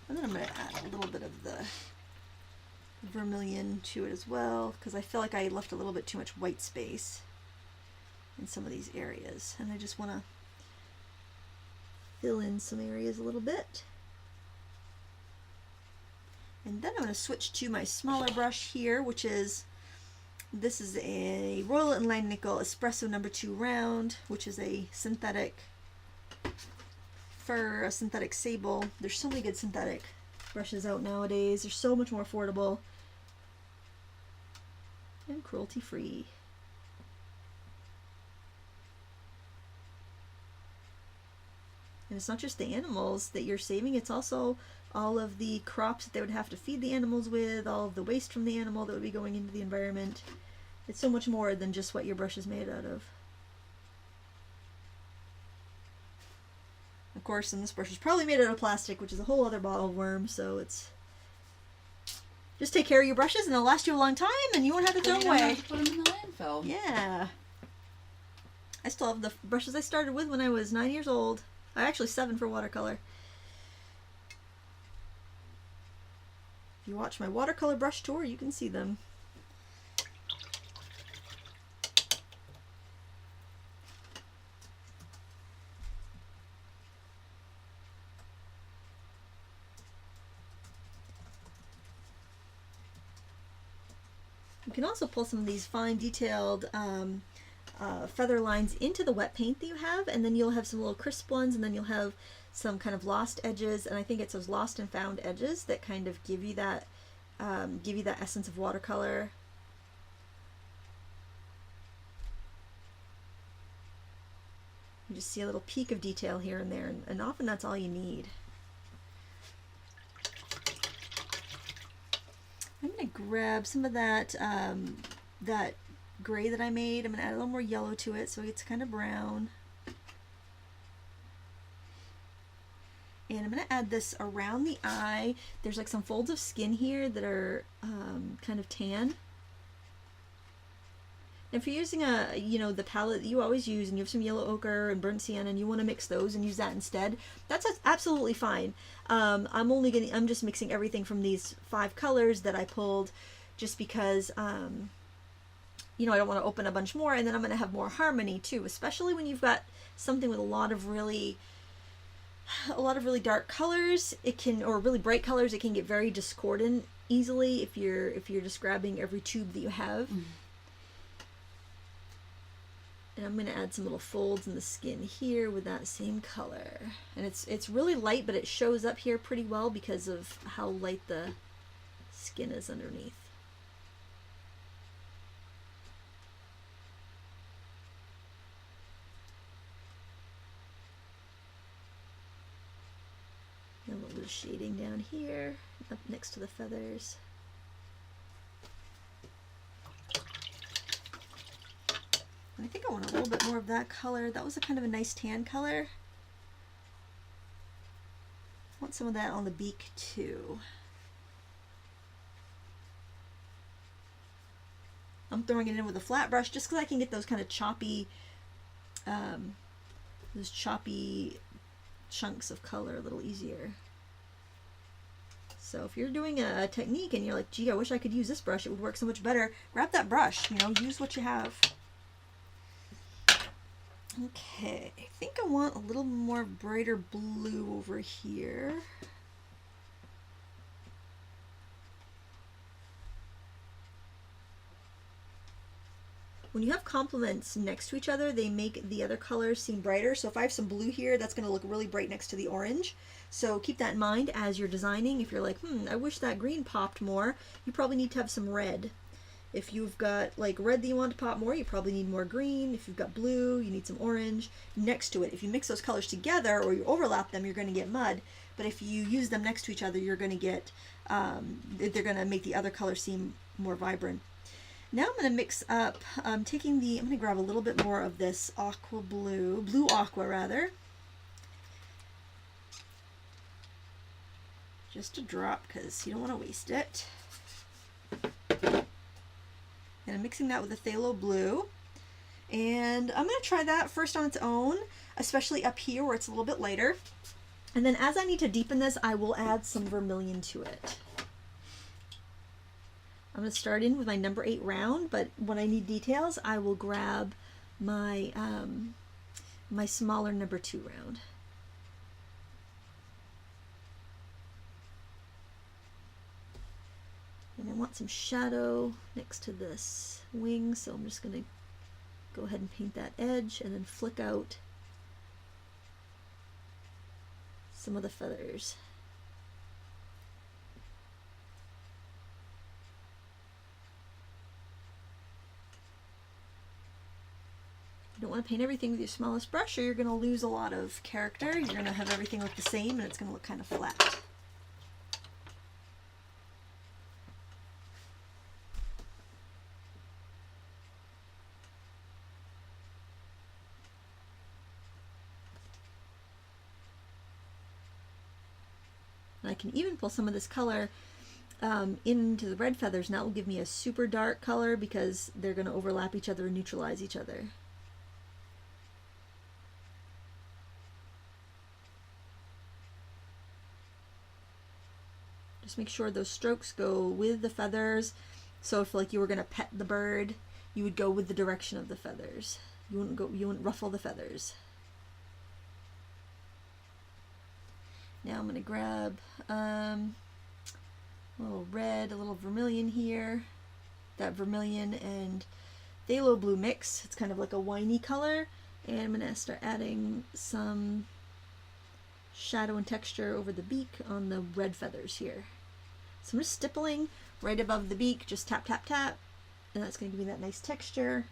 S1: And then I'm going to add a little bit of the vermilion to it as well, because I feel like I left a little bit too much white space in some of these areas, and I just want to fill in some areas a little bit. And then I'm going to switch to my smaller brush here, which is, this is a Royal and Langnickel Espresso #2 round, which is a synthetic fur, a synthetic sable. There's so many good synthetic brushes out nowadays. They're so much more affordable. and cruelty-free. And it's not just the animals that you're saving, it's also all of the crops that they would have to feed the animals with, all of the waste from the animal that would be going into the environment. It's so much more than just what your brush is made out of. Of course, and this brush is probably made out of plastic, which is a whole other ball of worms, so it's... Just take care of your brushes and they'll last you a long time and you won't have to throw them away.
S2: Have to put them in the landfill.
S1: Yeah. I still have the brushes I started with when I was 9 years old. Actually 7 for watercolor. If you watch my watercolor brush tour, you can see them. You can also pull some of these fine detailed feather lines into the wet paint that you have, and then you'll have some little crisp ones, and then you'll have some kind of lost edges, and I think it's those lost and found edges that kind of give you that essence of watercolor. You just see a little peak of detail here and there, and often that's all you need. I'm going to grab some of that that gray that I made. I'm going to add a little more yellow to it so it's kind of brown. And I'm going to add this around the eye. There's like some folds of skin here that are kind of tan. And if you're using the palette that you always use and you have some yellow ochre and burnt sienna and you want to mix those and use that instead, that's absolutely fine. I'm just mixing everything from these 5 colors that I pulled just because I don't want to open a bunch more, and then I'm going to have more harmony too, especially when you've got something with a lot of really dark colors. It can, or really bright colors, it can get very discordant easily if you're just grabbing every tube that you have. And I'm going to add some little folds in the skin here with that same color. And it's really light, but it shows up here pretty well because of how light the skin is underneath. And a little bit of shading down here, up next to the feathers. I think I want a little bit more of that color. That was a kind of a nice tan color. I want some of that on the beak too. I'm throwing it in with a flat brush just because I can get those kind of choppy, those choppy chunks of color a little easier. So if you're doing a technique and you're like, gee, I wish I could use this brush, it would work so much better, grab that brush, use what you have. Okay, I think I want a little more brighter blue over here. When you have complements next to each other, they make the other colors seem brighter. So if I have some blue here, that's going to look really bright next to the orange. So keep that in mind as you're designing. If you're like, I wish that green popped more, you probably need to have some red. If you've got like red that you want to pop more, you probably need more green. If you've got blue, you need some orange next to it. If you mix those colors together or you overlap them, you're going to get mud. But if you use them next to each other, you're going to get, they're going to make the other color seem more vibrant. Now I'm going to mix up, I'm going to grab a little bit more of this aqua blue aqua rather. Just a drop because you don't want to waste it. And I'm mixing that with the phthalo blue. And I'm going to try that first on its own, especially up here where it's a little bit lighter. And then as I need to deepen this, I will add some vermilion to it. I'm going to start in with my number 8 round, but when I need details, I will grab my, my smaller number 2 round. And I want some shadow next to this wing, so I'm just going to go ahead and paint that edge and then flick out some of the feathers. don't want to paint everything with your smallest brush or you're going to lose a lot of character. You're going to have everything look the same and it's going to look kind of flat. And I can even pull some of this color into the red feathers, and that will give me a super dark color because they're going to overlap each other and neutralize each other. Just make sure those strokes go with the feathers. So if like you were going to pet the bird, you would go with the direction of the feathers. You wouldn't ruffle the feathers. Now I'm going to grab a little red, a little vermilion here. That vermilion and phthalo blue mix. It's kind of like a winey color. And I'm going to start adding some shadow and texture over the beak on the red feathers here. So I'm just stippling right above the beak, just tap, tap, tap. And that's going to give me that nice texture.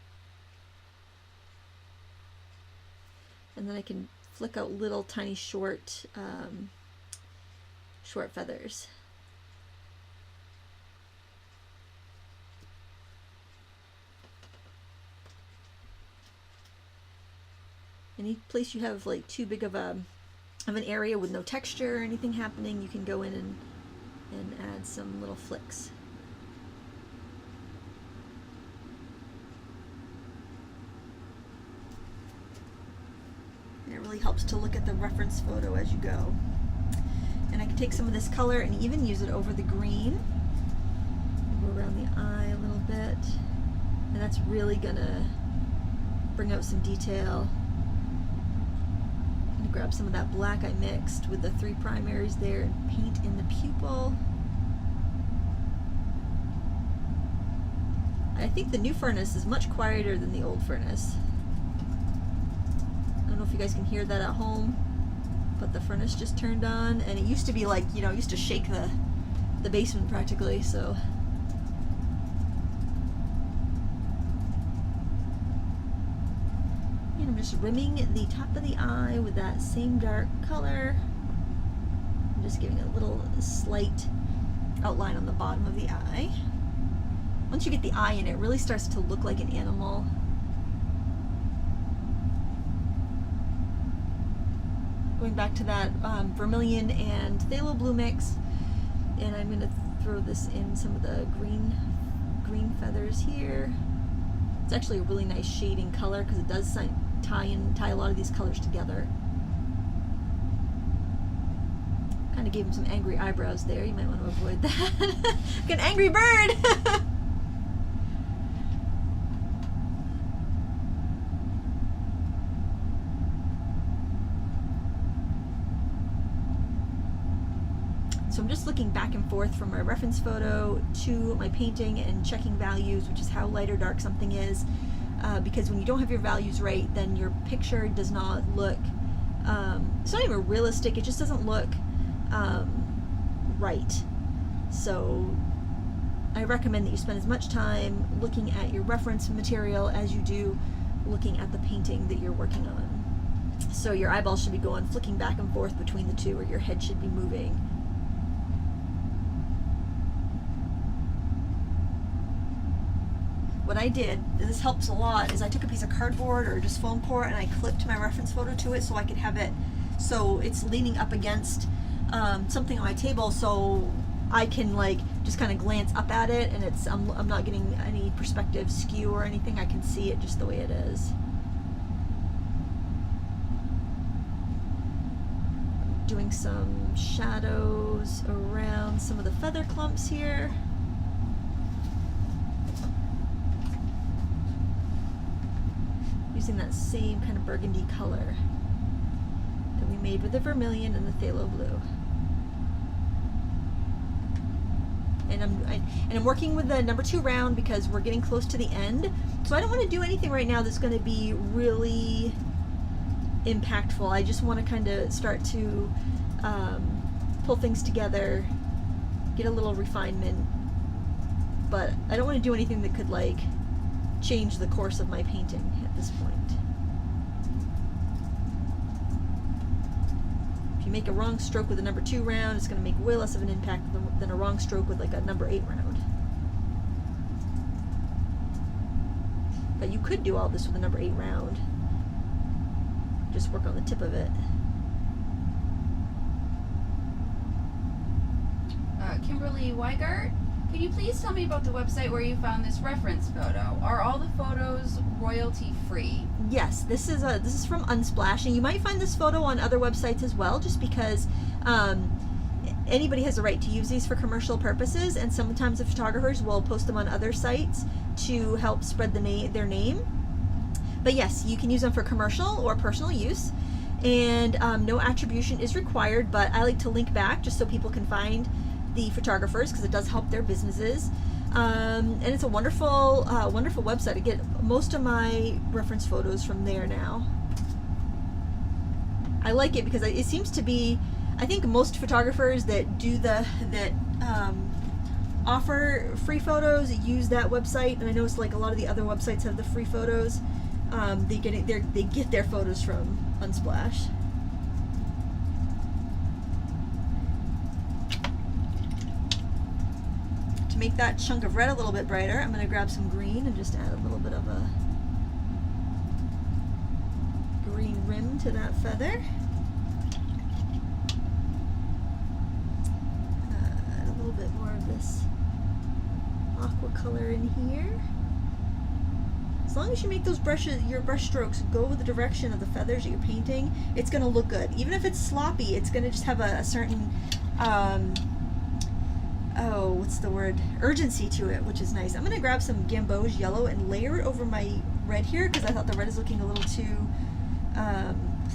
S1: And then I can flick out little tiny short feathers. Any place you have like too big of an area with no texture or anything happening, you can go in and add some little flicks. And it really helps to look at the reference photo as you go. And I can take some of this color and even use it over the green. Go around the eye a little bit. And that's really gonna bring out some detail. I'm gonna grab some of that black I mixed with the 3 primaries there and paint in the pupil. I think the new furnace is much quieter than the old furnace. I don't know if you guys can hear that at home, but the furnace just turned on, and it used to be like, you know, it used to shake the basement practically, so. And I'm just rimming the top of the eye with that same dark color. I'm just giving a little slight outline on the bottom of the eye. Once you get the eye in, it really starts to look like an animal. Going back to that vermilion and phthalo blue mix, and I'm going to throw this in some of the green feathers here. It's actually a really nice shading color because it does tie a lot of these colors together. Kind of gave him some angry eyebrows there. You might want to avoid that. Like an angry bird. So I'm just looking back and forth from my reference photo to my painting and checking values, which is how light or dark something is. Because when you don't have your values right, then your picture does not look, it's not even realistic, it just doesn't look right. So I recommend that you spend as much time looking at your reference material as you do looking at the painting that you're working on. So your eyeballs should be going, flicking back and forth between the two, or your head should be moving. What I did, this helps a lot, is I took a piece of cardboard or just foam core and I clipped my reference photo to it so I could have it so it's leaning up against something on my table, so I can like just kind of glance up at it, and it's I'm not getting any perspective skew or anything. I can see it just the way it is. Doing some shadows around some of the feather clumps here. Using that same kind of burgundy color that we made with the vermilion and the phthalo blue. And I'm working with the number 2 round because we're getting close to the end. So I don't want to do anything right now that's going to be really impactful. I just want to kind of start to pull things together, get a little refinement. But I don't want to do anything that could like change the course of my painting at this point. make a wrong stroke with a number 2 round, it's going to make way less of an impact than a wrong stroke with like a number 8 round. But you could do all this with a number 8 round. Just work on the tip of it.
S2: Kimberly Weigart, can you please tell me about the website where you found this reference photo? Are all the photos royalty free?
S1: Yes, this is from Unsplash, and you might find this photo on other websites as well, just because anybody has a right to use these for commercial purposes, and sometimes the photographers will post them on other sites to help spread their name. But yes, you can use them for commercial or personal use, and no attribution is required, but I like to link back just so people can find the photographers, because it does help their businesses. And it's a wonderful wonderful website. I get most of my reference photos from there now. I like it because it seems to be, I think most photographers that offer free photos use that website, and I notice like a lot of the other websites have the free photos. They get their photos from Unsplash. To make that chunk of red a little bit brighter, I'm going to grab some green and just add a little bit of a green rim to that feather. Add a little bit more of this aqua color in here. As long as you make those your brush strokes go with the direction of the feathers that you're painting, it's going to look good. Even if it's sloppy, it's going to just have a certain urgency to it, which is nice. I'm going to grab some Gamboge yellow and layer it over my red here, because I thought the red is looking a little too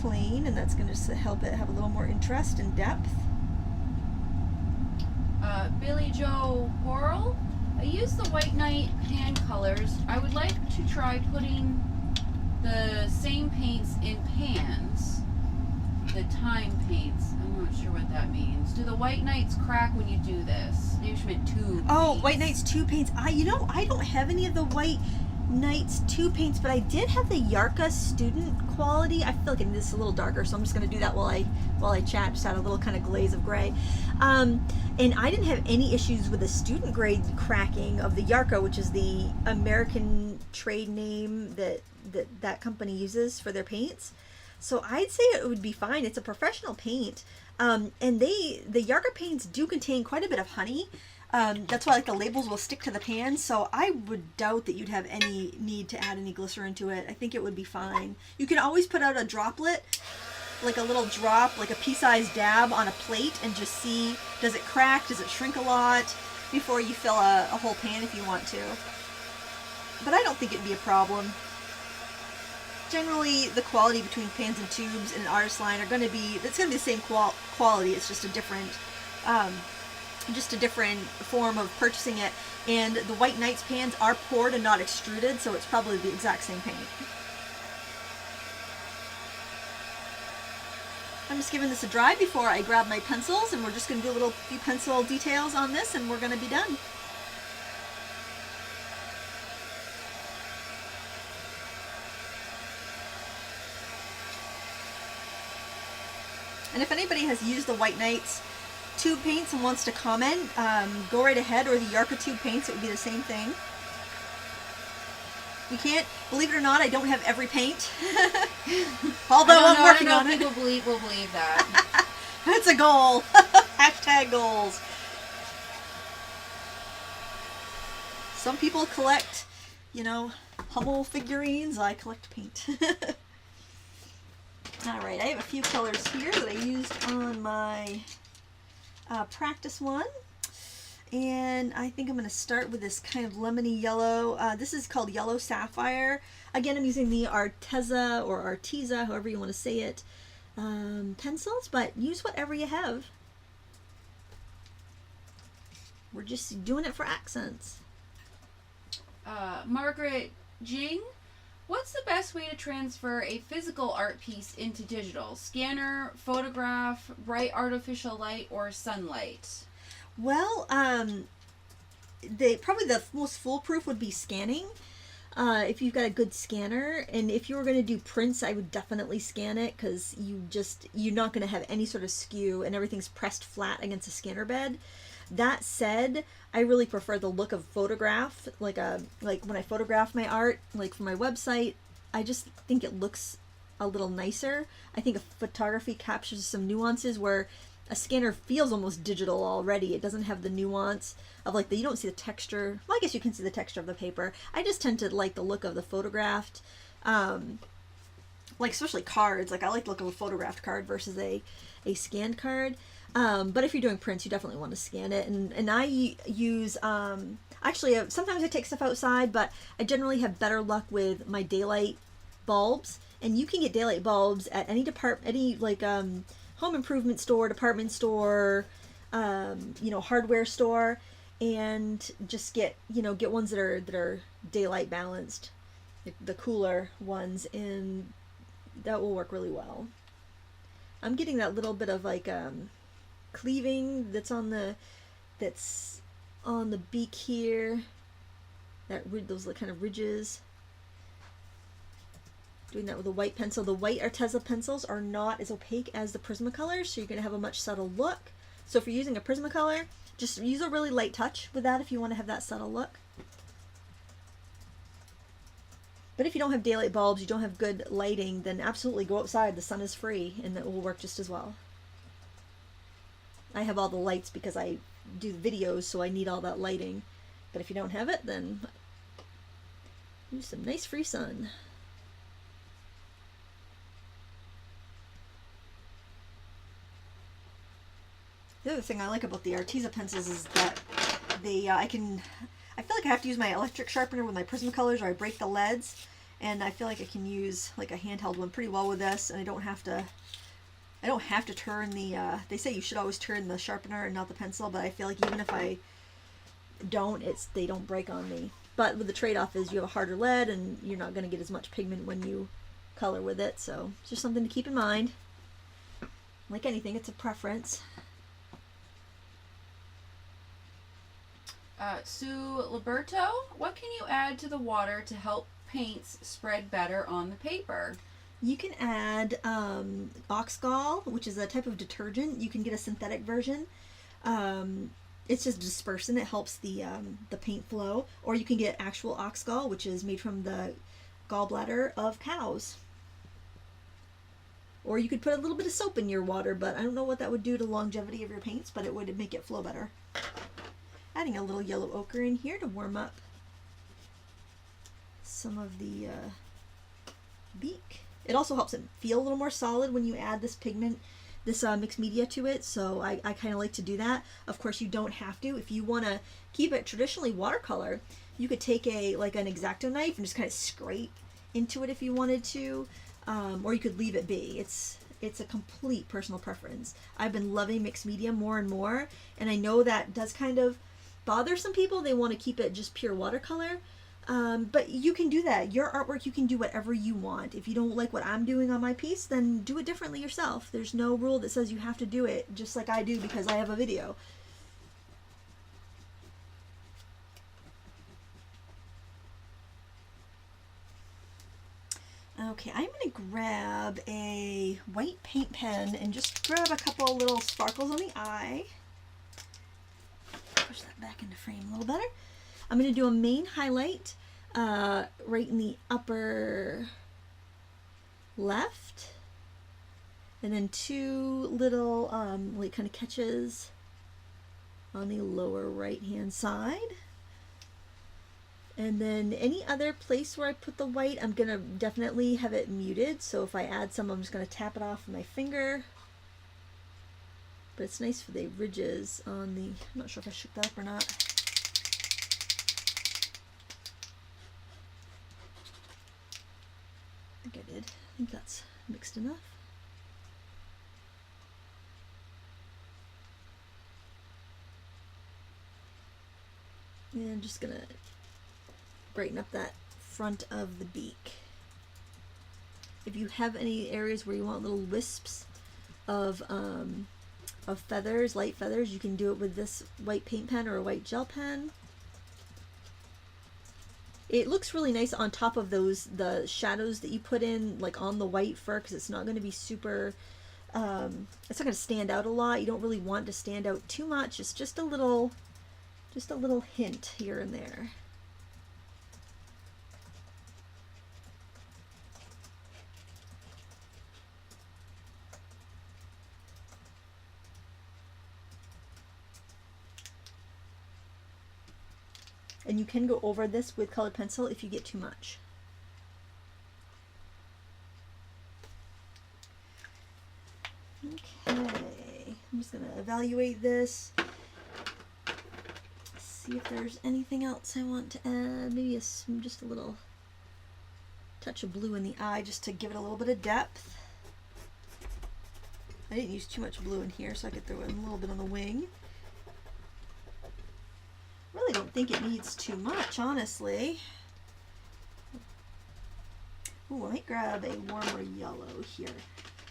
S1: plain, and that's going to help it have a little more interest and depth.
S2: Billy Joe Horrell, I use the White Knight hand colors. I would like to try putting the same paints in pans, the time paints. I'm not sure what that means. Do the White Knights crack when you do this? Maybe she meant tube
S1: Oh,
S2: paints.
S1: White Knights tube paints. I don't have any of the White Knights tube paints, but I did have the Yarka student quality. I feel like this is a little darker, so I'm just going to do that while I chat. Just add a little kind of glaze of gray. And I didn't have any issues with the student grade cracking of the Yarka, which is the American trade name that company uses for their paints. So I'd say it would be fine. It's a professional paint. And the Yarka paints do contain quite a bit of honey. That's why like the labels will stick to the pan. So I would doubt that you'd have any need to add any glycerin to it. I think it would be fine. You can always put out a droplet, like a little drop, like a pea-sized dab on a plate, and just see, does it crack, does it shrink a lot, before you fill a whole pan if you want to. But I don't think it'd be a problem. Generally, the quality between pans and tubes in an artist line it's going to be the same quality. It's just a different form of purchasing it. And the White Knights pans are poured and not extruded, so it's probably the exact same paint. I'm just giving this a dry before I grab my pencils, and we're just going to do a few pencil details on this, and we're going to be done. And if anybody has used the White Knights tube paints and wants to comment, go right ahead, or the Yarka tube paints, it would be the same thing. You can't, believe it or not, I don't have every paint. Although I'm working on it.
S2: People will believe that.
S1: That's a goal. Hashtag goals. Some people collect, Hummel figurines. I collect paint. Alright, I have a few colors here that I used on my practice one. And I think I'm going to start with this kind of lemony yellow. This is called Yellow Sapphire. Again, I'm using the Arteza or Arteza, however you want to say it, pencils, but use whatever you have. We're just doing it for accents.
S2: Margaret Jing, what's the best way to transfer a physical art piece into digital? Scanner, photograph, bright artificial light, or sunlight?
S1: Well, probably the most foolproof would be scanning. if you've got a good scanner. And if you were going to do prints, I would definitely scan it, because you're not going to have any sort of skew, and everything's pressed flat against a scanner bed. That said, I really prefer the look of photograph, like when I photograph my art, like for my website. I just think it looks a little nicer. I think a photography captures some nuances where a scanner feels almost digital already. It doesn't have the nuance of like you don't see the texture. Well, I guess you can see the texture of the paper. I just tend to like the look of the photographed, like especially cards. Like I like the look of a photographed card versus a scanned card. But if you're doing prints, you definitely want to scan it. And I use, actually, sometimes I take stuff outside, but I generally have better luck with my daylight bulbs. And you can get daylight bulbs at any home improvement store, department store, hardware store, and just get ones that are daylight balanced, the cooler ones, and that will work really well. I'm getting that little bit of cleaving that's on the beak here, those kind of ridges. Doing that with a white pencil. The white Arteza pencils are not as opaque as the Prismacolor, so you're going to have a much subtle look. So if you're using a Prismacolor, just use a really light touch with that if you want to have that subtle look. But if you don't have daylight bulbs, you don't have good lighting, then absolutely go outside. The sun is free, and it will work just as well. I have all the lights because I do the videos, so I need all that lighting. But if you don't have it, then use some nice free sun. The other thing I like about the Arteza pencils is that they, I feel like I have to use my electric sharpener with my Prismacolors, or I break the leads, and I feel like I can use like a handheld one pretty well with this, and I don't have to turn the, they say you should always turn the sharpener and not the pencil, but I feel like even if I don't, they don't break on me. But with the trade-off is you have a harder lead, and you're not going to get as much pigment when you color with it, so it's just something to keep in mind. Like anything, it's a preference.
S2: Sue Liberto, what can you add to the water to help paints spread better on the paper?
S1: You can add Oxgall, which is a type of detergent. You can get a synthetic version. It's just dispersant. It helps the paint flow. Or you can get actual Oxgall, which is made from the gallbladder of cows. Or you could put a little bit of soap in your water, but I don't know what that would do to the longevity of your paints, but it would make it flow better. Adding a little yellow ochre in here to warm up some of the beak. It also helps it feel a little more solid when you add this pigment, this mixed media to it, so I kind of like to do that. Of course, you don't have to. If you want to keep it traditionally watercolor, you could take an X-Acto knife and just kind of scrape into it if you wanted to, or you could leave it be. It's a complete personal preference. I've been loving mixed media more and more, and I know that does kind of bother some people. They want to keep it just pure watercolor, but you can do that. Your artwork, you can do whatever you want. If you don't like what I'm doing on my piece, then do it differently yourself. There's no rule that says you have to do it just like I do because I have a video. Okay, I'm going to grab a white paint pen and just grab a couple little sparkles on the eye. Push that back into frame a little better. I'm going to do a main highlight right in the upper left, and then two little like kind of catches on the lower right hand side. And then any other place where I put the white, I'm going to definitely have it muted. So if I add some, I'm just going to tap it off with my finger. But it's nice for the ridges on the, I'm not sure if I shook that up or not. I think I did. I think that's mixed enough. And I'm just going to brighten up that front of the beak. If you have any areas where you want little wisps of feathers, light feathers, you can do it with this white paint pen or a white gel pen. It looks really nice on top of the shadows that you put in, like on the white fur, because it's not going to be super, it's not going to stand out a lot. You don't really want to stand out too much. It's just a little hint here and there. And you can go over this with colored pencil if you get too much. Okay, I'm just gonna evaluate this. See if there's anything else I want to add. Maybe just a little touch of blue in the eye just to give it a little bit of depth. I didn't use too much blue in here, so I could throw in a little bit on the wing. Really don't think it needs too much, honestly. Ooh, I might grab a warmer yellow here.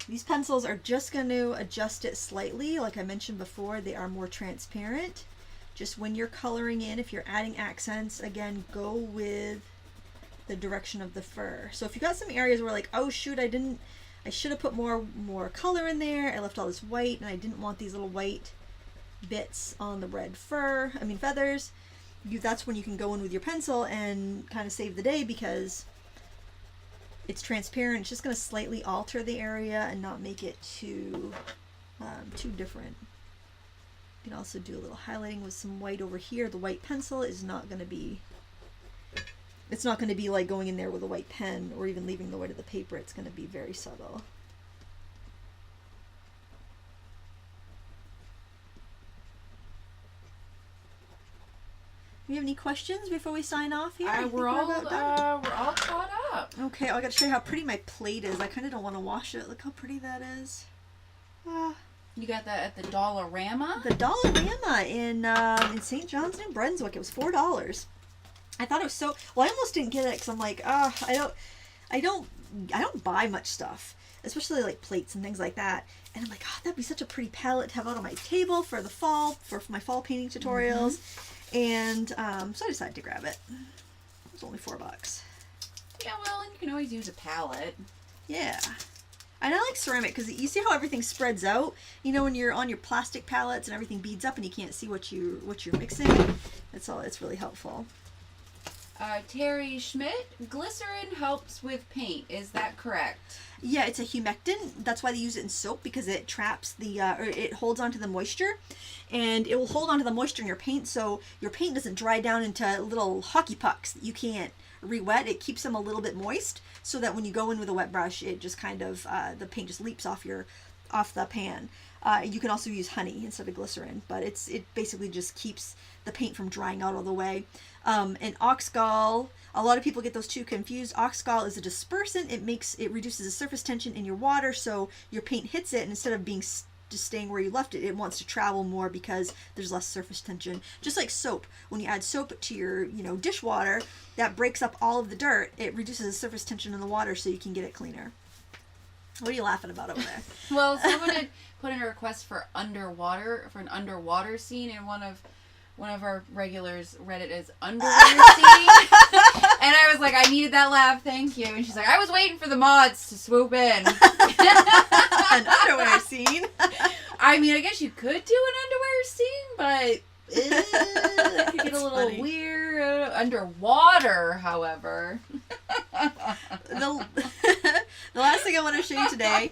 S1: These pencils are just going to adjust it slightly. Like I mentioned before, they are more transparent. Just when you're coloring in, if you're adding accents, again, go with the direction of the fur. So if you got some areas where like, oh shoot, I should have put more color in there. I left all this white and I didn't want these little white bits on the red feathers. That's when you can go in with your pencil and kind of save the day, because it's transparent. It's just going to slightly alter the area and not make it too different. You can also do a little highlighting with some white over here. The white pencil is not going to be, it's not going to be like going in there with a white pen or even leaving the white of the paper. It's going to be very subtle. Do you have any questions before we sign off here?
S2: We're all caught up.
S1: Okay, I got to show you how pretty my plate is. I kind of don't want to wash it. Look how pretty that is.
S2: You got that at the Dollarama?
S1: The Dollarama in St. John's, New Brunswick. It was $4. I thought it was so. Well, I almost didn't get it because I'm like, I don't buy much stuff, especially like plates and things like that. And I'm like, that'd be such a pretty palette to have out on my table for the fall, for my fall painting tutorials. Mm-hmm. And so I decided to grab it. It was only $4.
S2: Yeah, well, and you can always use a palette.
S1: Yeah. And I like ceramic because you see how everything spreads out. You know, when you're on your plastic palettes and everything beads up and you can't see what you're mixing. It's really helpful.
S2: Terry Schmidt, glycerin helps with paint. Is that correct?
S1: Yeah, it's a humectant. That's why they use it in soap, because it traps or it holds onto the moisture, and it will hold onto the moisture in your paint, so your paint doesn't dry down into little hockey pucks that you can't re-wet. It keeps them a little bit moist, so that when you go in with a wet brush, it just kind of the paint just leaps off the pan. You can also use honey instead of glycerin, but it basically just keeps the paint from drying out all the way. And oxgall, a lot of people get those two confused. Oxgall is a dispersant. It reduces the surface tension in your water, so your paint hits it, and instead of being just staying where you left it, it wants to travel more because there's less surface tension. Just like soap, when you add soap to your dishwater, that breaks up all of the dirt. It reduces the surface tension in the water so you can get it cleaner. What are you laughing about over there?
S2: Well, someone had put in a request for an underwater scene, and one of our regulars read it as underwear scene. And I was like, I needed that laugh, thank you. And she's like, I was waiting for the mods to swoop in.
S1: An underwear scene?
S2: I mean, I guess you could do an underwear scene, but it could get a little
S1: funny.
S2: weird. Underwater, however.
S1: The last thing I want to show you today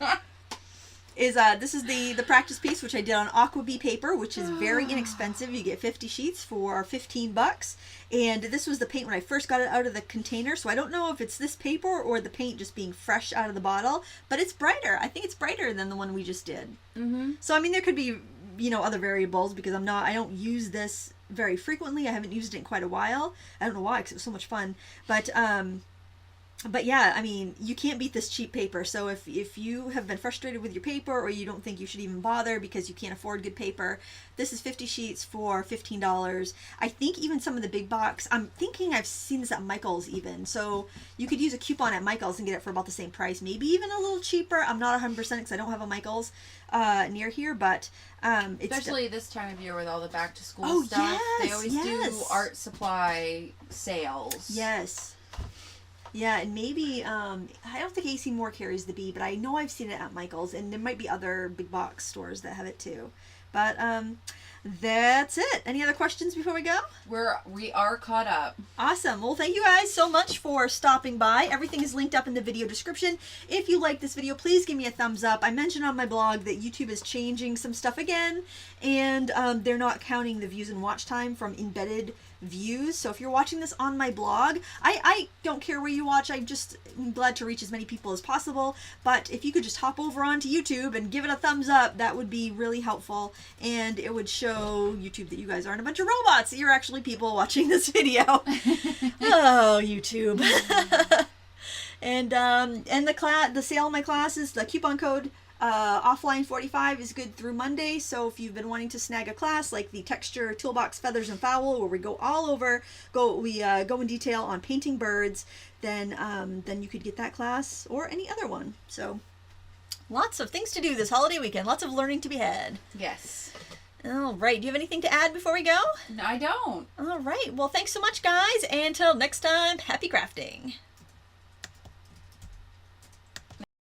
S1: is this is the practice piece, which I did on Aqua Bee paper, which is very inexpensive. You get 50 sheets for $15, and this was the paint when I first got it out of the container, so I don't know if it's this paper or the paint just being fresh out of the bottle, but it's brighter. I think it's brighter than the one we just did. Mm-hmm. So I mean, there could be other variables, because I don't use this very frequently. I haven't used it in quite a while. I don't know why, because it was so much fun, but But yeah, I mean, you can't beat this cheap paper. So if you have been frustrated with your paper, or you don't think you should even bother because you can't afford good paper, this is 50 sheets for $15. I think even some of the big box, I'm thinking I've seen this at Michael's even. So you could use a coupon at Michael's and get it for about the same price, maybe even a little cheaper. I'm not 100% because I don't have a Michael's near here, but it's
S2: especially this time of year with all the back to school
S1: Oh,
S2: stuff.
S1: yes,
S2: They always do art supply sales.
S1: Yes. Yeah, and maybe, I don't think AC Moore carries the bee, but I know I've seen it at Michael's, and there might be other big box stores that have it too. But that's it. Any other questions before we go?
S2: We are caught up.
S1: Awesome. Well, thank you guys so much for stopping by. Everything is linked up in the video description. If you like this video, please give me a thumbs up. I mentioned on my blog that YouTube is changing some stuff again, and they're not counting the views and watch time from embedded views. So if you're watching this on my blog, I don't care where you watch. I'm glad to reach as many people as possible. But if you could just hop over onto YouTube and give it a thumbs up, that would be really helpful, and it would show YouTube that you guys aren't a bunch of robots, that you're actually people watching this video. Oh, YouTube. And the sale in my class is the coupon code offline 45 is good through Monday. So if you've been wanting to snag a class like the texture toolbox feathers and fowl, where we go all over, go in detail on painting birds, then you could get that class or any other one. So lots of things to do this holiday weekend, lots of learning to be had.
S2: Yes.
S1: All right, do you have anything to add before we go?
S2: No, I don't.
S1: All right, well, thanks so much, guys, and until next time, happy crafting.